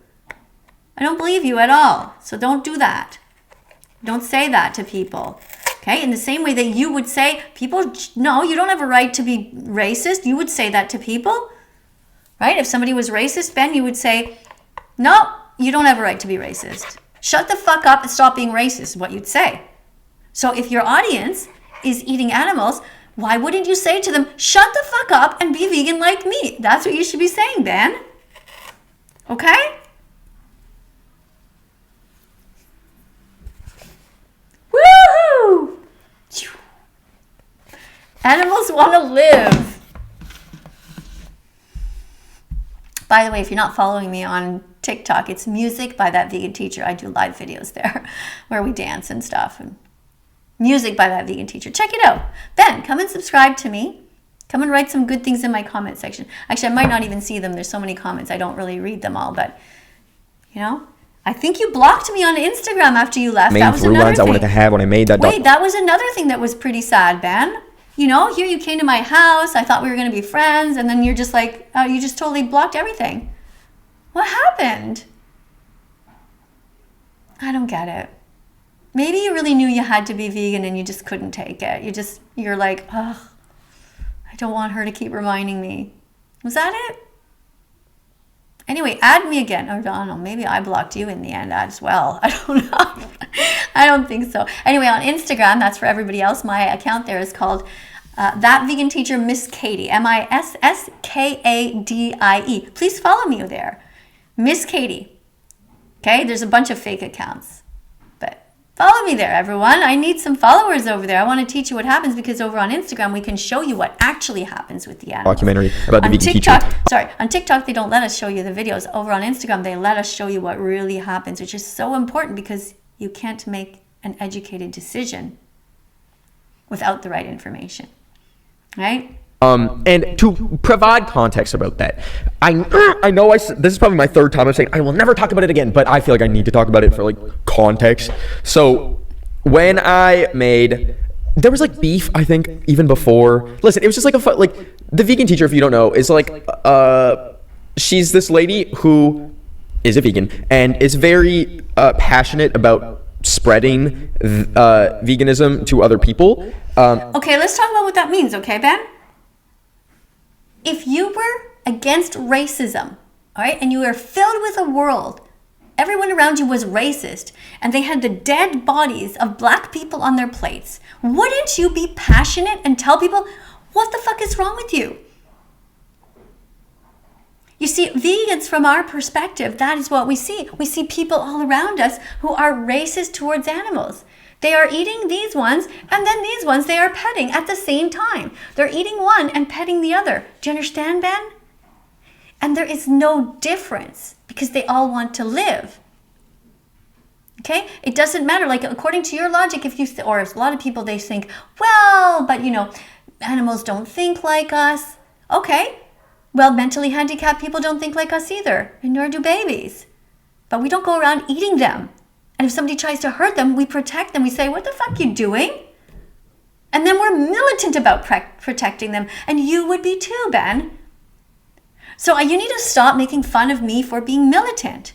I don't believe you at all. So don't do that. Don't say that to people. Okay? In the same way that you would say, people, no, you don't have a right to be racist. You would say that to people. Right? If somebody was racist, Ben, you would say, no, you don't have a right to be racist. Shut the fuck up and stop being racist is what you'd say. So if your audience is eating animals, why wouldn't you say to them, shut the fuck up and be vegan like me? That's what you should be saying, Ben. Okay? Woohoo! Animals want to live. By the way, if you're not following me on TikTok, it's Music by That Vegan Teacher. I do live videos there where we dance and stuff. And Music by That Vegan Teacher. Check it out. Ben, come and subscribe to me. Come and write some good things in my comment section. Actually, I might not even see them. There's so many comments. I don't really read them all. But, you know, I think you blocked me on Instagram after you left. That was through another lines thing. I wanted to have when I made that. Wait, that was another thing that was pretty sad, Ben. You know, here you came to my house. I thought we were going to be friends. And then you're just like, oh, you just totally blocked everything. What happened? I don't get it. Maybe you really knew you had to be vegan and you just couldn't take it. You're like, oh, I don't want her to keep reminding me. Was that it? Anyway, add me again. Or I don't know, maybe I blocked you in the end as well. I don't know. I don't think so. Anyway, on Instagram, that's for everybody else. My account there is called That Vegan Teacher Miss KADIE. MISSKADIE. Please follow me there. Miss KADIE. Okay, there's a bunch of fake accounts. But follow me there, everyone. I need some followers over there. I want to teach you what happens because over on Instagram, we can show you what actually happens with the animals. Documentary about the vegan teacher. On TikTok, they don't let us show you the videos. Over on Instagram, they let us show you what really happens, which is so important because you can't make an educated decision without the right information, right? And to provide context about that, I know this is probably my third time I'm saying I will never talk about it again, but I feel like I need to talk about it for like context. So when I made, there was like beef, I think, even before. Listen, it was just like like the vegan teacher, if you don't know, is like she's this lady who is a vegan and is very passionate about spreading veganism to other people. Okay, let's talk about what that means, okay, Ben? If you were against racism, all right, and you were filled with a world, everyone around you was racist, and they had the dead bodies of black people on their plates, wouldn't you be passionate and tell people, what the fuck is wrong with you? You see, vegans, from our perspective, that is what we see. We see people all around us who are racist towards animals. They are eating these ones, and then these ones they are petting at the same time. They're eating one and petting the other. Do you understand, Ben? And there is no difference because they all want to live. Okay? It doesn't matter. Like, according to your logic, or a lot of people, they think, well, but, you know, animals don't think like us. Okay. Well, mentally handicapped people don't think like us either, and nor do babies. But we don't go around eating them. And if somebody tries to hurt them, we protect them. We say, what the fuck you doing? And then we're militant about protecting them. And you would be too, Ben. So you need to stop making fun of me for being militant.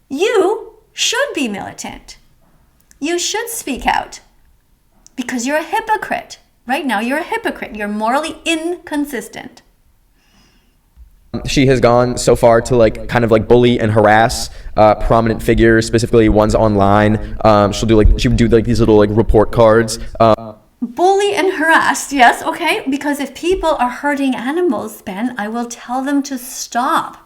You should be militant. You should speak out. Because you're a hypocrite. Right now, you're a hypocrite. You're morally inconsistent. She has gone so far to like kind of like bully and harass prominent figures, specifically ones online. She would do like these little like report cards. bully and harassed. Yes, okay. Because if people are hurting animals, Ben, I will tell them to stop.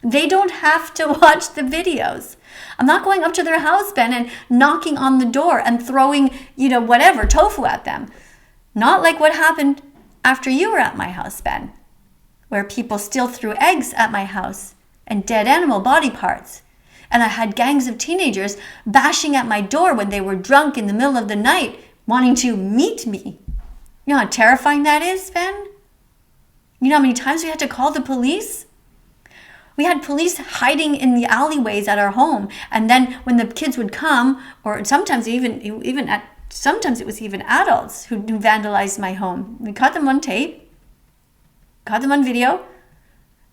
They don't have to watch the videos. I'm not going up to their house, Ben, and knocking on the door and throwing, whatever, tofu at them. Not like what happened after you were at my house, Ben, where people still threw eggs at my house and dead animal body parts. And I had gangs of teenagers bashing at my door when they were drunk in the middle of the night, wanting to meet me. You know how terrifying that is, Ben? You know how many times we had to call the police? We had police hiding in the alleyways at our home. And then when the kids would come, or sometimes sometimes it was even adults who vandalized my home. We caught them on tape, caught them on video.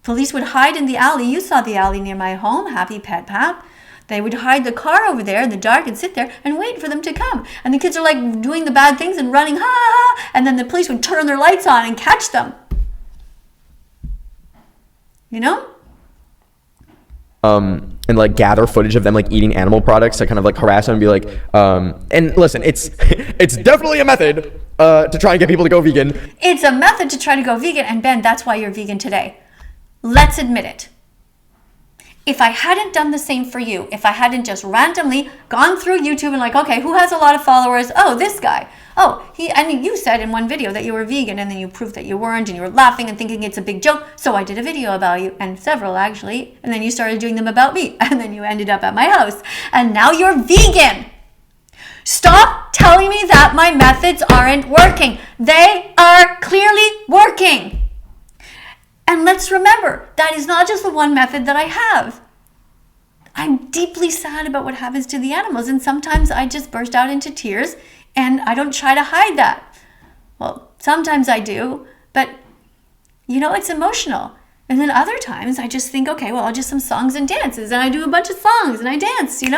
Police would hide in the alley. You saw the alley near my home, Happy Pet Pap. They would hide the car over there in the dark and sit there and wait for them to come. And the kids are like doing the bad things and running, ha ha ha. And then the police would turn their lights on and catch them. You know? And like gather footage of them like eating animal products to kind of like harass them and be like, and listen, it's definitely a method to try and get people to go vegan. It's a method to try to go vegan, and Ben, that's why you're vegan today. Let's admit it. If I hadn't done the same for you, if I hadn't just randomly gone through YouTube and like, okay, who has a lot of followers? Oh, this guy. Oh, you said in one video that you were vegan, and then you proved that you weren't, and you were laughing and thinking it's a big joke. So I did a video about you, and several actually, and then you started doing them about me, and then you ended up at my house, and now you're vegan. Stop telling me that my methods aren't working. They are clearly working. And let's remember, that is not just the one method that I have. I'm deeply sad about what happens to the animals, and sometimes I just burst out into tears, and I don't try to hide that. Well, sometimes I do, but it's emotional. And then other times I just think, okay, well, I'll just some songs and dances, and I do a bunch of songs and I dance, And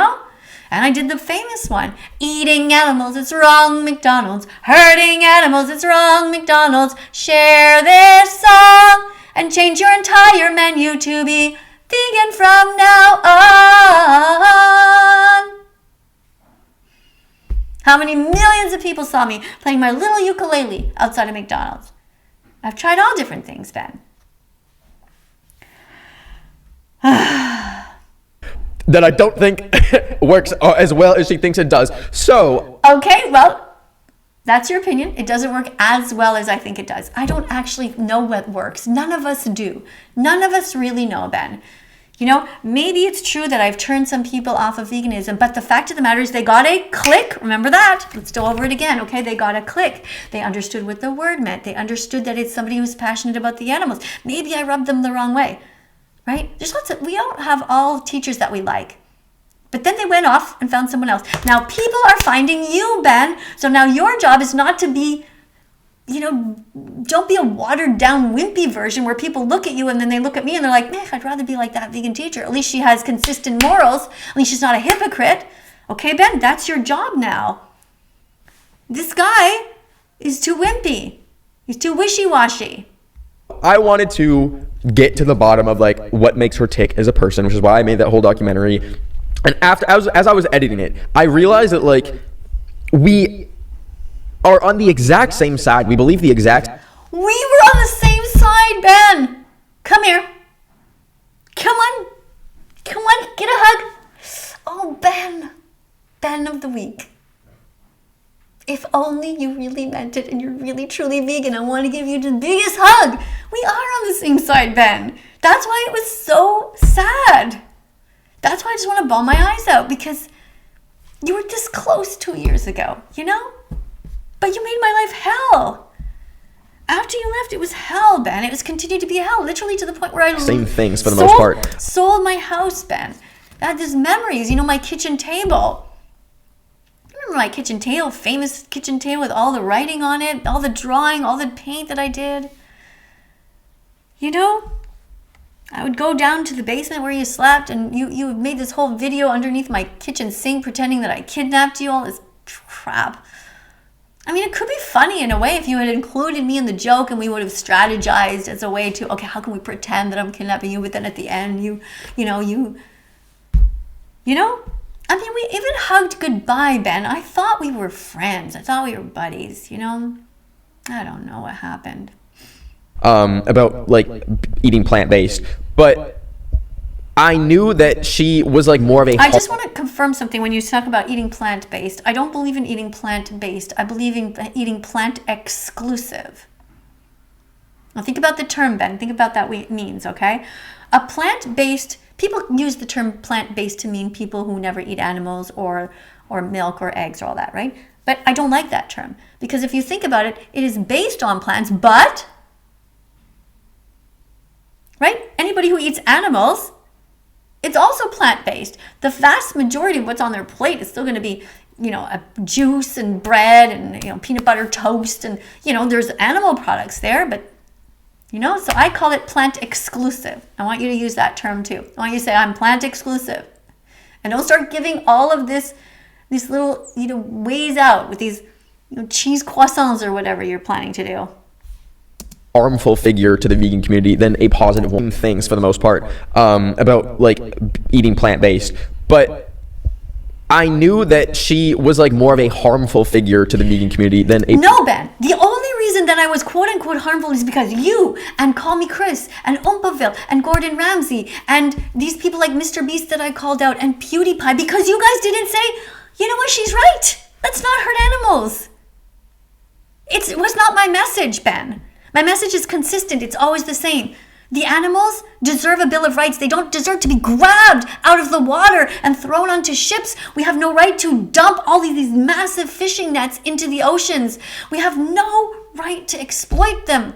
I did the famous one, eating animals, it's wrong, McDonald's. Hurting animals, it's wrong, McDonald's. Share this song and change your entire menu to be vegan from now on. How many millions of people saw me playing my little ukulele outside of McDonald's? I've tried all different things, Ben. That I don't think works as well as she thinks it does. So, okay, well, that's your opinion. It doesn't work as well as I think it does. I don't actually know what works. None of us do. None of us really know, Ben. Maybe it's true that I've turned some people off of veganism, but the fact of the matter is they got a click. Remember that? Let's go over it again, okay? They got a click. They understood what the word meant. They understood that it's somebody who's passionate about the animals. Maybe I rubbed them the wrong way, right? We don't have all teachers that we like. But then they went off and found someone else. Now people are finding you, Ben. So now your job is not to be, don't be a watered down wimpy version where people look at you and then they look at me and they're like, man, I'd rather be like that vegan teacher. At least she has consistent morals. At least she's not a hypocrite. Okay, Ben, that's your job now. This guy is too wimpy. He's too wishy-washy. I wanted to get to the bottom of like what makes her tick as a person, which is why I made that whole documentary. And as I was editing it, I realized that like we are on the exact same side. We believe the exact. We were on the same side, Ben. Come here. Come on. Come on, get a hug. Oh, Ben. Ben of the week. If only you really meant it and you're really truly vegan, I want to give you the biggest hug. We are on the same side, Ben. That's why it was so sad. That's why I just want to bawl my eyes out, because you were this close 2 years ago, But you made my life hell. After you left, it was hell, Ben. It was continued to be hell, literally to the point where I same things for the most part. Sold my house, Ben. I had these memories, my kitchen table. Remember my kitchen table, famous kitchen table with all the writing on it, all the drawing, all the paint that I did. I would go down to the basement where you slept, and you made this whole video underneath my kitchen sink pretending that I kidnapped you, all this crap. I mean, it could be funny in a way if you had included me in the joke and we would have strategized as a way to, okay, how can we pretend that I'm kidnapping you, but then at the end, I mean, we even hugged goodbye, Ben. I thought we were friends. I thought we were buddies, you know? I don't know what happened. About like eating plant-based, but I knew that she was like more of a... I just want to confirm something when you talk about eating plant-based. I don't believe in eating plant-based. I believe in eating plant-exclusive. Now think about the term, Ben. Think about that what it means, okay? A plant-based... People use the term plant-based to mean people who never eat animals or milk or eggs or all that, right? But I don't like that term because if you think about it, it is based on plants, but... Right? Anybody who eats animals, it's also plant-based. The vast majority of what's on their plate is still going to be, you know, a juice and bread and, you know, peanut butter toast and, you know, there's animal products there, but, you know, so I call it plant exclusive. I want you to use that term too. I want you to say, I'm plant exclusive. And don't start giving all of these little, you know, ways out with these, you know, cheese croissants or whatever you're planning to do. Harmful figure to the vegan community than a positive one. Things for the most part about like eating plant-based, but I knew that she was like more of a harmful figure to the vegan community than a... No, Ben. The only reason that I was quote-unquote harmful is because you and Call Me Chris and Oompaville and Gordon Ramsay and these people like Mr. Beast that I called out and PewDiePie, because you guys didn't say, you know what, she's right. Let's not hurt animals. It was not my message, Ben. My message is consistent. It's always the same. The animals deserve a Bill of Rights. They don't deserve to be grabbed out of the water and thrown onto ships. We have no right to dump all of these massive fishing nets into the oceans. We have no right to exploit them.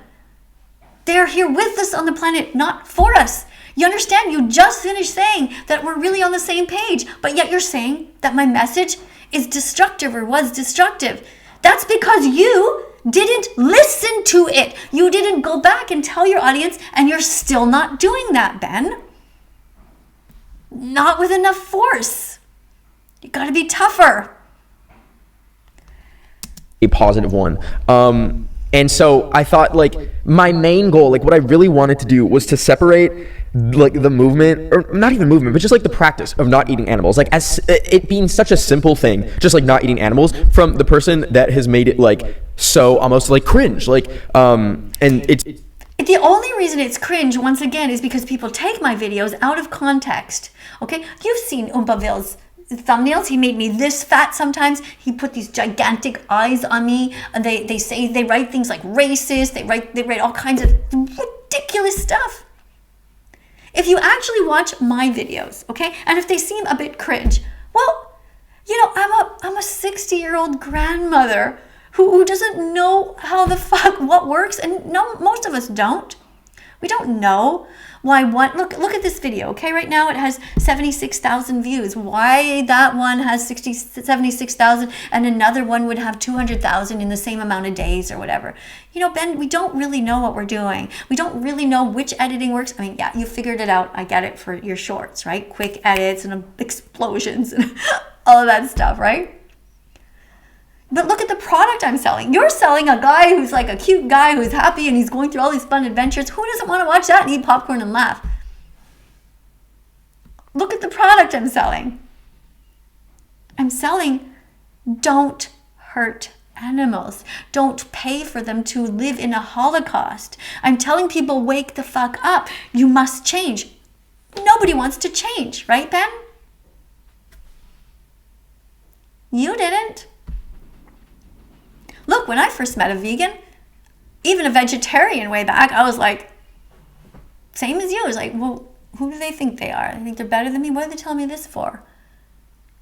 They are here with us on the planet, not for us. You understand? You just finished saying that we're really on the same page, but yet you're saying that my message is destructive or was destructive. That's because you didn't listen to it. You didn't go back and tell your audience, and you're still not doing that, Ben. Not with enough force. You gotta be tougher. A positive one. And so I thought like my main goal, like what I really wanted to do was to separate like the movement, or not even movement, but just like the practice of not eating animals, like as it being such a simple thing, just like not eating animals, from the person that has made it like so almost like cringe, like and it's the only reason it's cringe, once again, is because people take my videos out of context. Okay, you've seen Oompaville's thumbnails. He made me this fat sometimes. He put these gigantic eyes on me, and they say, they write things like racist, they write all kinds of ridiculous stuff. If you actually watch my videos, okay, and if they seem a bit cringe, well, you know, I'm a 60-year-old grandmother who doesn't know how the fuck what works, and no, most of us don't. We don't know why one. Look at this video, okay? Right now it has 76,000 views. Why that one has 76,000 and another one would have 200,000 in the same amount of days or whatever? You know, Ben, we don't really know what we're doing. We don't really know which editing works. I mean, yeah, you figured it out. I get it for your shorts, right? Quick edits and explosions and all of that stuff, right? But look at the product I'm selling. You're selling a guy who's like a cute guy who's happy and he's going through all these fun adventures. Who doesn't want to watch that and eat popcorn and laugh? Look at the product I'm selling. I'm selling, don't hurt animals. Don't pay for them to live in a holocaust. I'm telling people, wake the fuck up. You must change. Nobody wants to change, right, Ben? You didn't. Look, when I first met a vegan, even a vegetarian way back, I was like, same as you. I was like, well, who do they think they are? They think they're better than me? What are they telling me this for?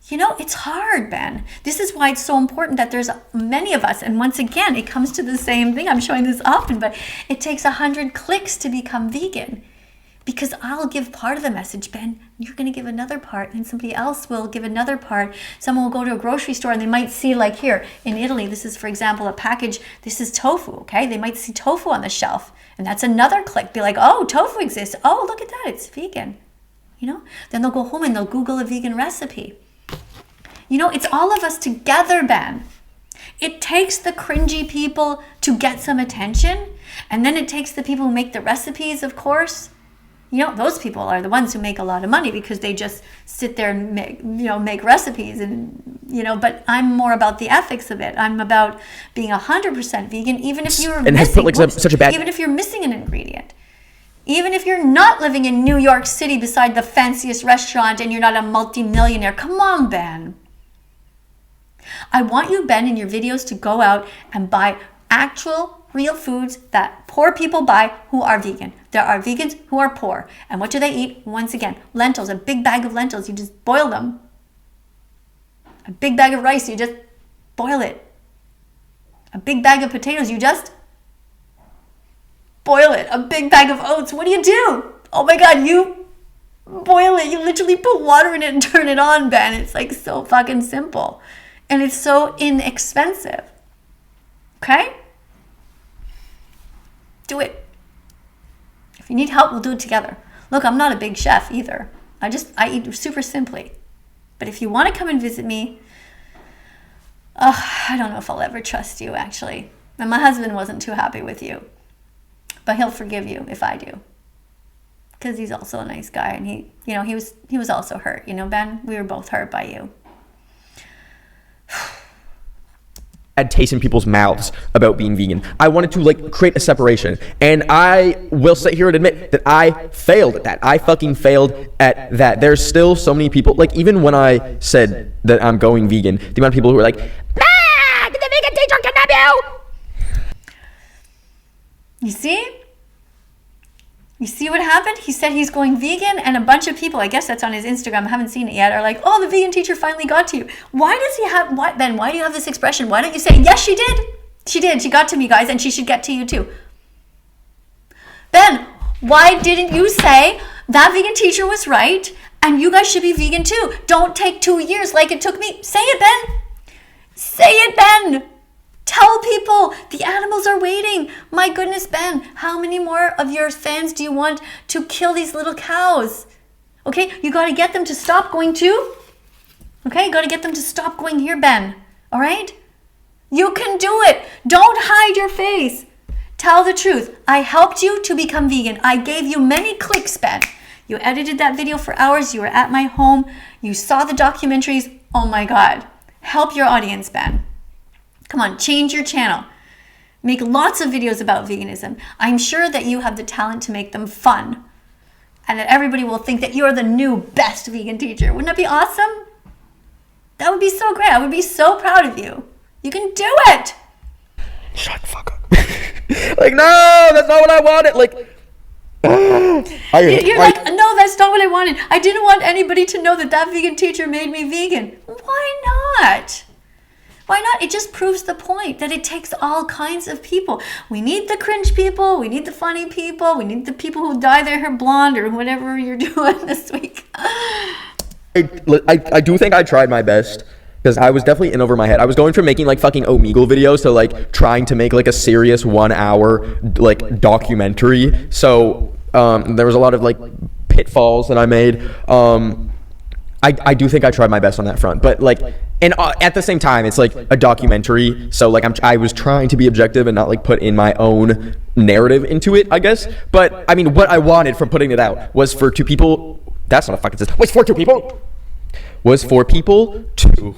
You know, it's hard, Ben. This is why it's so important that there's many of us. And once again, it comes to the same thing. I'm showing this often, but it takes 100 clicks to become vegan. Because I'll give part of the message, Ben, you're going to give another part, and somebody else will give another part. Someone will go to a grocery store and they might see, like here in Italy, this is, for example, a package. This is tofu, okay? They might see tofu on the shelf, and that's another click. Be like, oh, tofu exists. Oh, look at that. It's vegan. You know? Then they'll go home and they'll Google a vegan recipe. You know, it's all of us together, Ben. It takes the cringy people to get some attention, and then it takes the people who make the recipes, of course. You know, those people are the ones who make a lot of money because they just sit there and make recipes and, but I'm more about the ethics of it. I'm about being 100% vegan, even if you're even if you're missing an ingredient. Even if you're not living in New York City beside the fanciest restaurant and you're not a multi-millionaire. Come on, Ben. I want you, Ben, in your videos to go out and buy actual real foods that poor people buy who are vegan. There are vegans who are poor. And what do they eat? Once again, lentils, a big bag of lentils. You just boil them. A big bag of rice, you just boil it. A big bag of potatoes, you just boil it. A big bag of oats, what do? Oh my God, you boil it. You literally put water in it and turn it on, Ben. It's like so fucking simple. And it's so inexpensive. Okay? Do it. If you need help, we'll do it together. Look, I'm not a big chef either. I eat super simply. But if you want to come and visit me, I don't know if I'll ever trust you, actually. And my husband wasn't too happy with you. But he'll forgive you if I do. Because he's also a nice guy. And he was also hurt. Ben, we were both hurt by you. Had taste in people's mouths about being vegan. I wanted to create a separation, and I will sit here and admit that I failed at that. I fucking failed at that. There's still so many people, even when I said that I'm going vegan, the amount of people who are like, did the vegan teacher kidnap you? You see what happened? He said he's going vegan, and a bunch of people, I guess that's on his Instagram, I haven't seen it yet, are like, oh, the vegan teacher finally got to you. Why do you have this expression? Why don't you say, yes, she did. She did. She got to me, guys, and she should get to you too. Ben, why didn't you say that vegan teacher was right, and you guys should be vegan too? Don't take 2 years like it took me. Say it, Ben. Say it, Ben. Tell people the animals are waiting. My goodness, Ben, how many more of your fans do you want to kill these little cows? Okay, you got to get them to stop going too. Okay, you got to get them to stop going here, Ben. All right? You can do it. Don't hide your face. Tell the truth. I helped you to become vegan. I gave you many clicks, Ben. You edited that video for hours. You were at my home. You saw the documentaries. Oh my God. Help your audience, Ben. Come on, change your channel. Make lots of videos about veganism. I'm sure that you have the talent to make them fun and that everybody will think that you're the new best vegan teacher. Wouldn't that be awesome? That would be so great. I would be so proud of you. You can do it. Shut the fuck up. No, that's not what I wanted. You're like, no, that's not what I wanted. I didn't want anybody to know that vegan teacher made me vegan. Why not? Why not? It just proves the point that it takes all kinds of people. We need the cringe people. We need the funny people. We need the people who dye their hair blonde or whatever you're doing this week. I do think I tried my best because I was definitely in over my head. I was going from making fucking Omegle videos to trying to make a serious 1 hour documentary. So there was a lot of pitfalls that I made. I do think I tried my best on that front, but and at the same time, it's a documentary, so I was trying to be objective and not put in my own narrative into it, I guess. But I mean, what I wanted from putting it out was for two people. That's not a fucking system. Was for two people. Was for people to.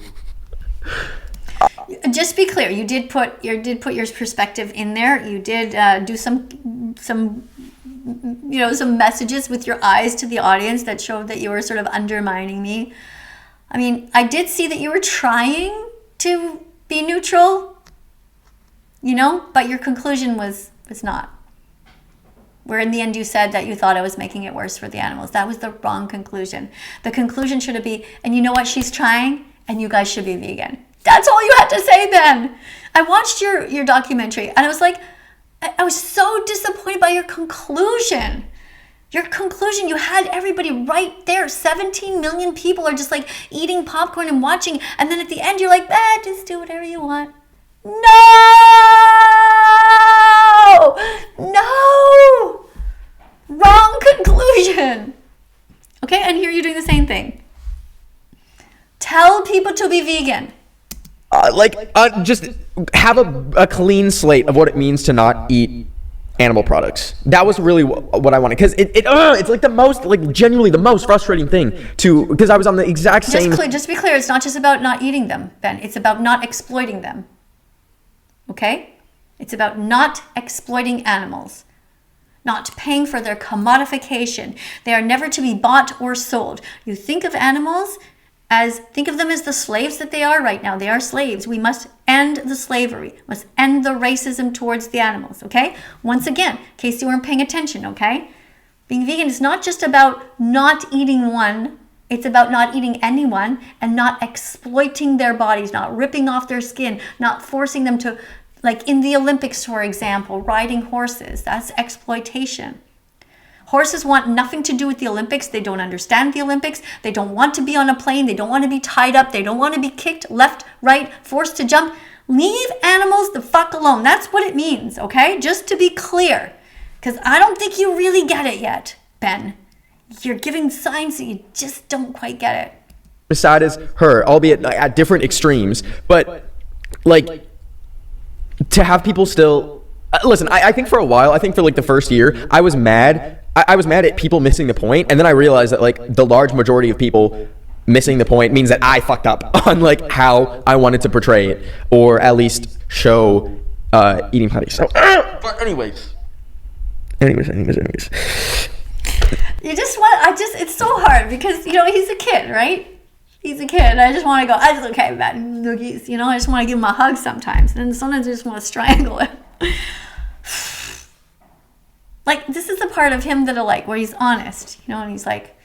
Just be clear. You did put your perspective in there. You did do some messages with your eyes to the audience that showed that you were sort of undermining me. I mean, I did see that you were trying to be neutral, but your conclusion was not. Where in the end you said that you thought I was making it worse for the animals. That was the wrong conclusion. The conclusion should have been, and you know what, she's trying, and you guys should be vegan. That's all you had to say, Ben. I watched your documentary, and I was I was so disappointed by your conclusion. Your conclusion, you had everybody right there. 17 million people are just eating popcorn and watching. And then at the end, you're just do whatever you want. No! Wrong conclusion. Okay, and here you're doing the same thing. Tell people to be vegan. Just have a clean slate of what it means to not eat animal products. That was really what I wanted, because it's like the most, like genuinely the most frustrating thing because I was on the exact same. Just be clear, it's not just about not eating them, Ben. It's about not exploiting them. Okay? It's about not exploiting animals, not paying for their commodification. They are never to be bought or sold. You think of animals think of them as the slaves that they are right now. They are slaves. We must end the slavery, must end the racism towards the animals, okay? Once again, in case you weren't paying attention, okay? Being vegan is not just about not eating one, it's about not eating anyone and not exploiting their bodies, not ripping off their skin, not forcing them to, like in the Olympics, for example, riding horses. That's exploitation. Horses want nothing to do with the Olympics. They don't understand the Olympics. They don't want to be on a plane. They don't want to be tied up. They don't want to be kicked left, right, forced to jump. Leave animals the fuck alone. That's what it means, okay? Just to be clear, because I don't think you really get it yet, Ben. You're giving signs that you just don't quite get it. Beside is her, albeit at different extremes, but like to have people still listen. I think for a while, I think for like the first year, I was mad. I was mad at people missing the point, and then I realized that like the large majority of people missing the point means that I fucked up on like how I wanted to portray it, or at least show eating patties. So, but anyways. You just want, it's so hard because, you know, he's a kid, right? He's a kid. I just want to go, okay, man, noogies. You know, I just want to give him a hug sometimes. And sometimes I just want to strangle him. Like, this is the part of him that I like, where he's honest, you know, and he's like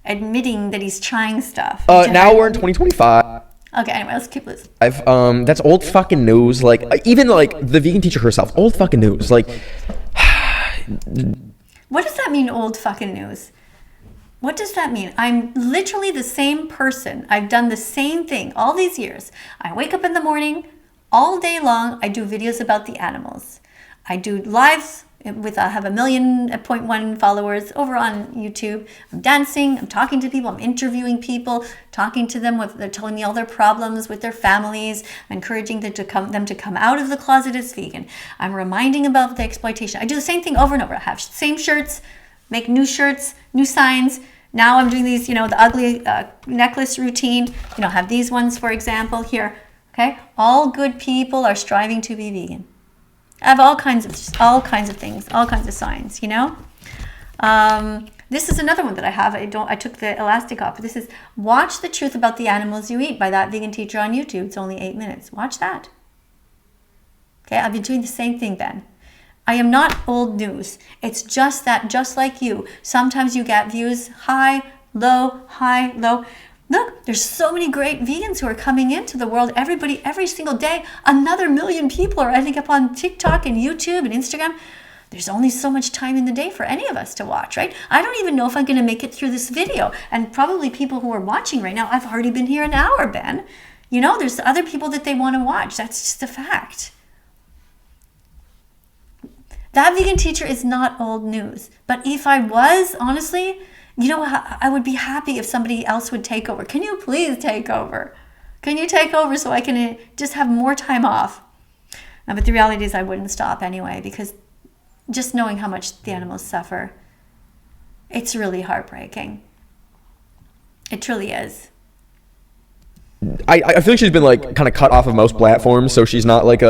admitting that he's trying stuff. Now we're in 2025. Okay, anyway, let's keep this. That's old fucking news. Like, even like the vegan teacher herself, old fucking news. Like, what does that mean, old fucking news? What does that mean? I'm literally the same person. I've done the same thing all these years. I wake up in the morning, all day long, I do videos about the animals. I do lives I have 1.1 million followers over on YouTube. I'm dancing, I'm talking to people, I'm interviewing people, talking to them, they're telling me all their problems with their families. I'm encouraging them to come out of the closet as vegan. I'm reminding about the exploitation. I do the same thing over and over. I have same shirts, make new shirts, new signs. Now I'm doing these, you know, the ugly necklace routine. You know, have these ones, for example, here. Okay, all good people are striving to be vegan. I have all kinds of things, all kinds of signs, you know. This is another one that I have. I took the elastic off. But this is Watch the Truth About the Animals You Eat by That Vegan Teacher on YouTube. It's only 8 minutes. Watch that. Okay, I've been doing the same thing, Ben. I am not old news. It's just that, just like you, sometimes you get views high, low, high, low. Look, there's so many great vegans who are coming into the world. Everybody, every single day, another 1 million people are ending up on TikTok and YouTube and Instagram. There's only so much time in the day for any of us to watch, right? I don't even know if I'm going to make it through this video. And probably people who are watching right now, I've already been here an hour, Ben. You know, there's other people that they want to watch. That's just a fact. That Vegan Teacher is not old news. But if I was, honestly, you know, I would be happy if somebody else would take over. Can you please take over? Can you take over so I can just have more time off? But the reality is I wouldn't stop anyway, because just knowing how much the animals suffer, it's really heartbreaking. It truly is. I feel like she's been like kind of cut off of most platforms, so she's not like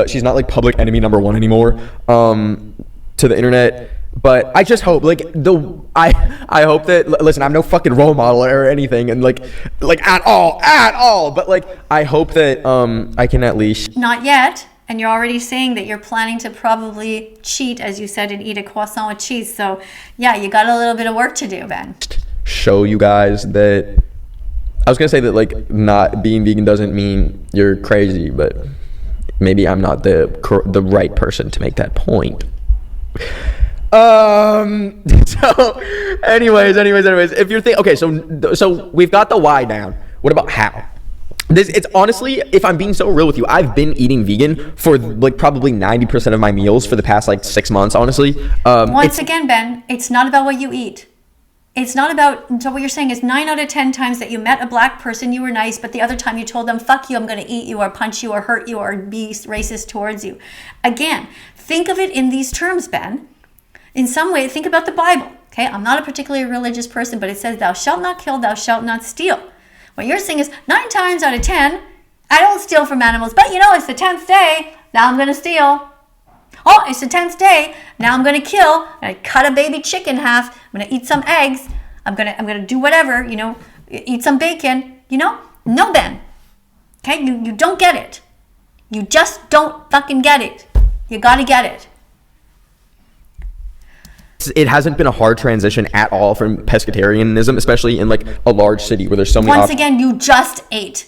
public enemy number one anymore to the internet. But I just hope I hope that, listen, I'm no fucking role model or anything, and like at all, but like I hope that I can at least. Not yet. And you're already saying that you're planning to probably cheat, as you said, and eat a croissant with cheese. So yeah, you got a little bit of work to do, Ben. Show you guys that. I was gonna say that like not being vegan doesn't mean you're crazy, but maybe I'm not the right person to make that point. So anyways, if you're thinking, okay, so we've got the why down. What about how? It's honestly, if I'm being so real with you, I've been eating vegan for like probably 90% of my meals for the past like 6 months, honestly. Once again, Ben, it's not about what you eat. It's not about, so what you're saying is 9 out of 10 times that you met a black person, you were nice, but the other time you told them, fuck you, I'm going to eat you or punch you or hurt you or be racist towards you. Again, think of it in these terms, Ben. In some way, think about the Bible. Okay, I'm not a particularly religious person, but it says, thou shalt not kill, thou shalt not steal. What you're saying is 9 times out of 10, I don't steal from animals, but it's the 10th day, now I'm going to steal. Oh, it's the 10th day, now I'm going to kill. I cut a baby chicken in half. I'm going to eat some eggs. I'm going to do whatever, eat some bacon. No, Ben. Okay, you don't get it. You just don't fucking get it. You got to get it. It hasn't been a hard transition at all from pescatarianism, especially in like a large city where there's so many Once again, you just ate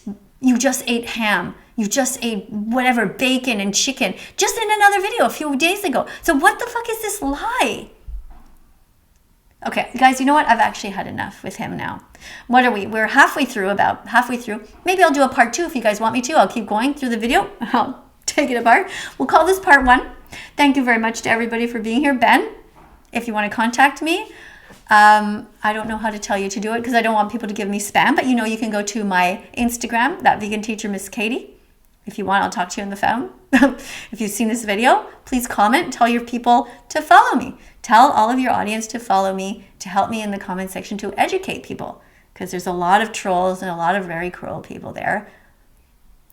ham. You just ate whatever, bacon and chicken, just in another video a few days ago. So what the fuck is this lie? Okay, guys, you know what? I've actually had enough with him now. What are we? We're about halfway through. Maybe I'll do a part 2 if you guys want me to. I'll keep going through the video. I'll take it apart. We'll call this part 1. Thank you very much to everybody for being here. Ben, if you want to contact me, I don't know how to tell you to do it because I don't want people to give me spam, but you can go to my Instagram, thatveganteacher Miss KADIE. If you want, I'll talk to you on the phone. If you've seen this video, please comment, tell your people to follow me. Tell all of your audience to follow me, to help me in the comment section to educate people, because there's a lot of trolls and a lot of very cruel people there.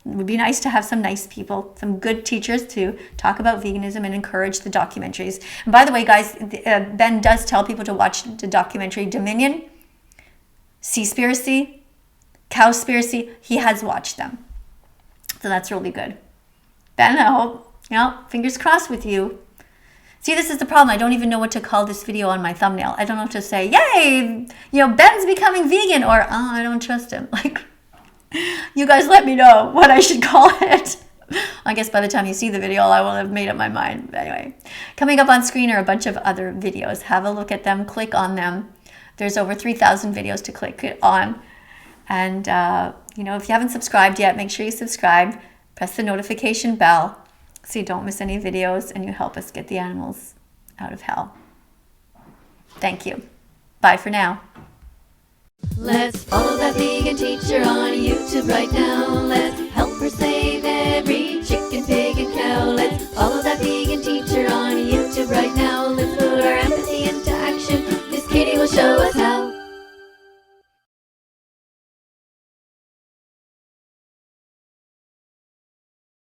It would be nice to have some nice people, some good teachers to talk about veganism and encourage the documentaries. And by the way, guys, Ben does tell people to watch the documentary Dominion, Seaspiracy, Cowspiracy. He has watched them. So that's really good. Ben, I hope, fingers crossed with you. See, this is the problem. I don't even know what to call this video on my thumbnail. I don't know what to say. Yay! Ben's becoming vegan, or I don't trust him. Like, you guys let me know what I should call it. I guess by the time you see the video, I will have made up my mind. Anyway, coming up on screen are a bunch of other videos. Have a look at them. Click on them. There's over 3,000 videos to click on. And, if you haven't subscribed yet, make sure you subscribe. Press the notification bell so you don't miss any videos and you help us get the animals out of hell. Thank you. Bye for now. Let's follow that vegan teacher on YouTube right now. Let's help her save every chicken, pig, and cow. Let's follow that vegan teacher on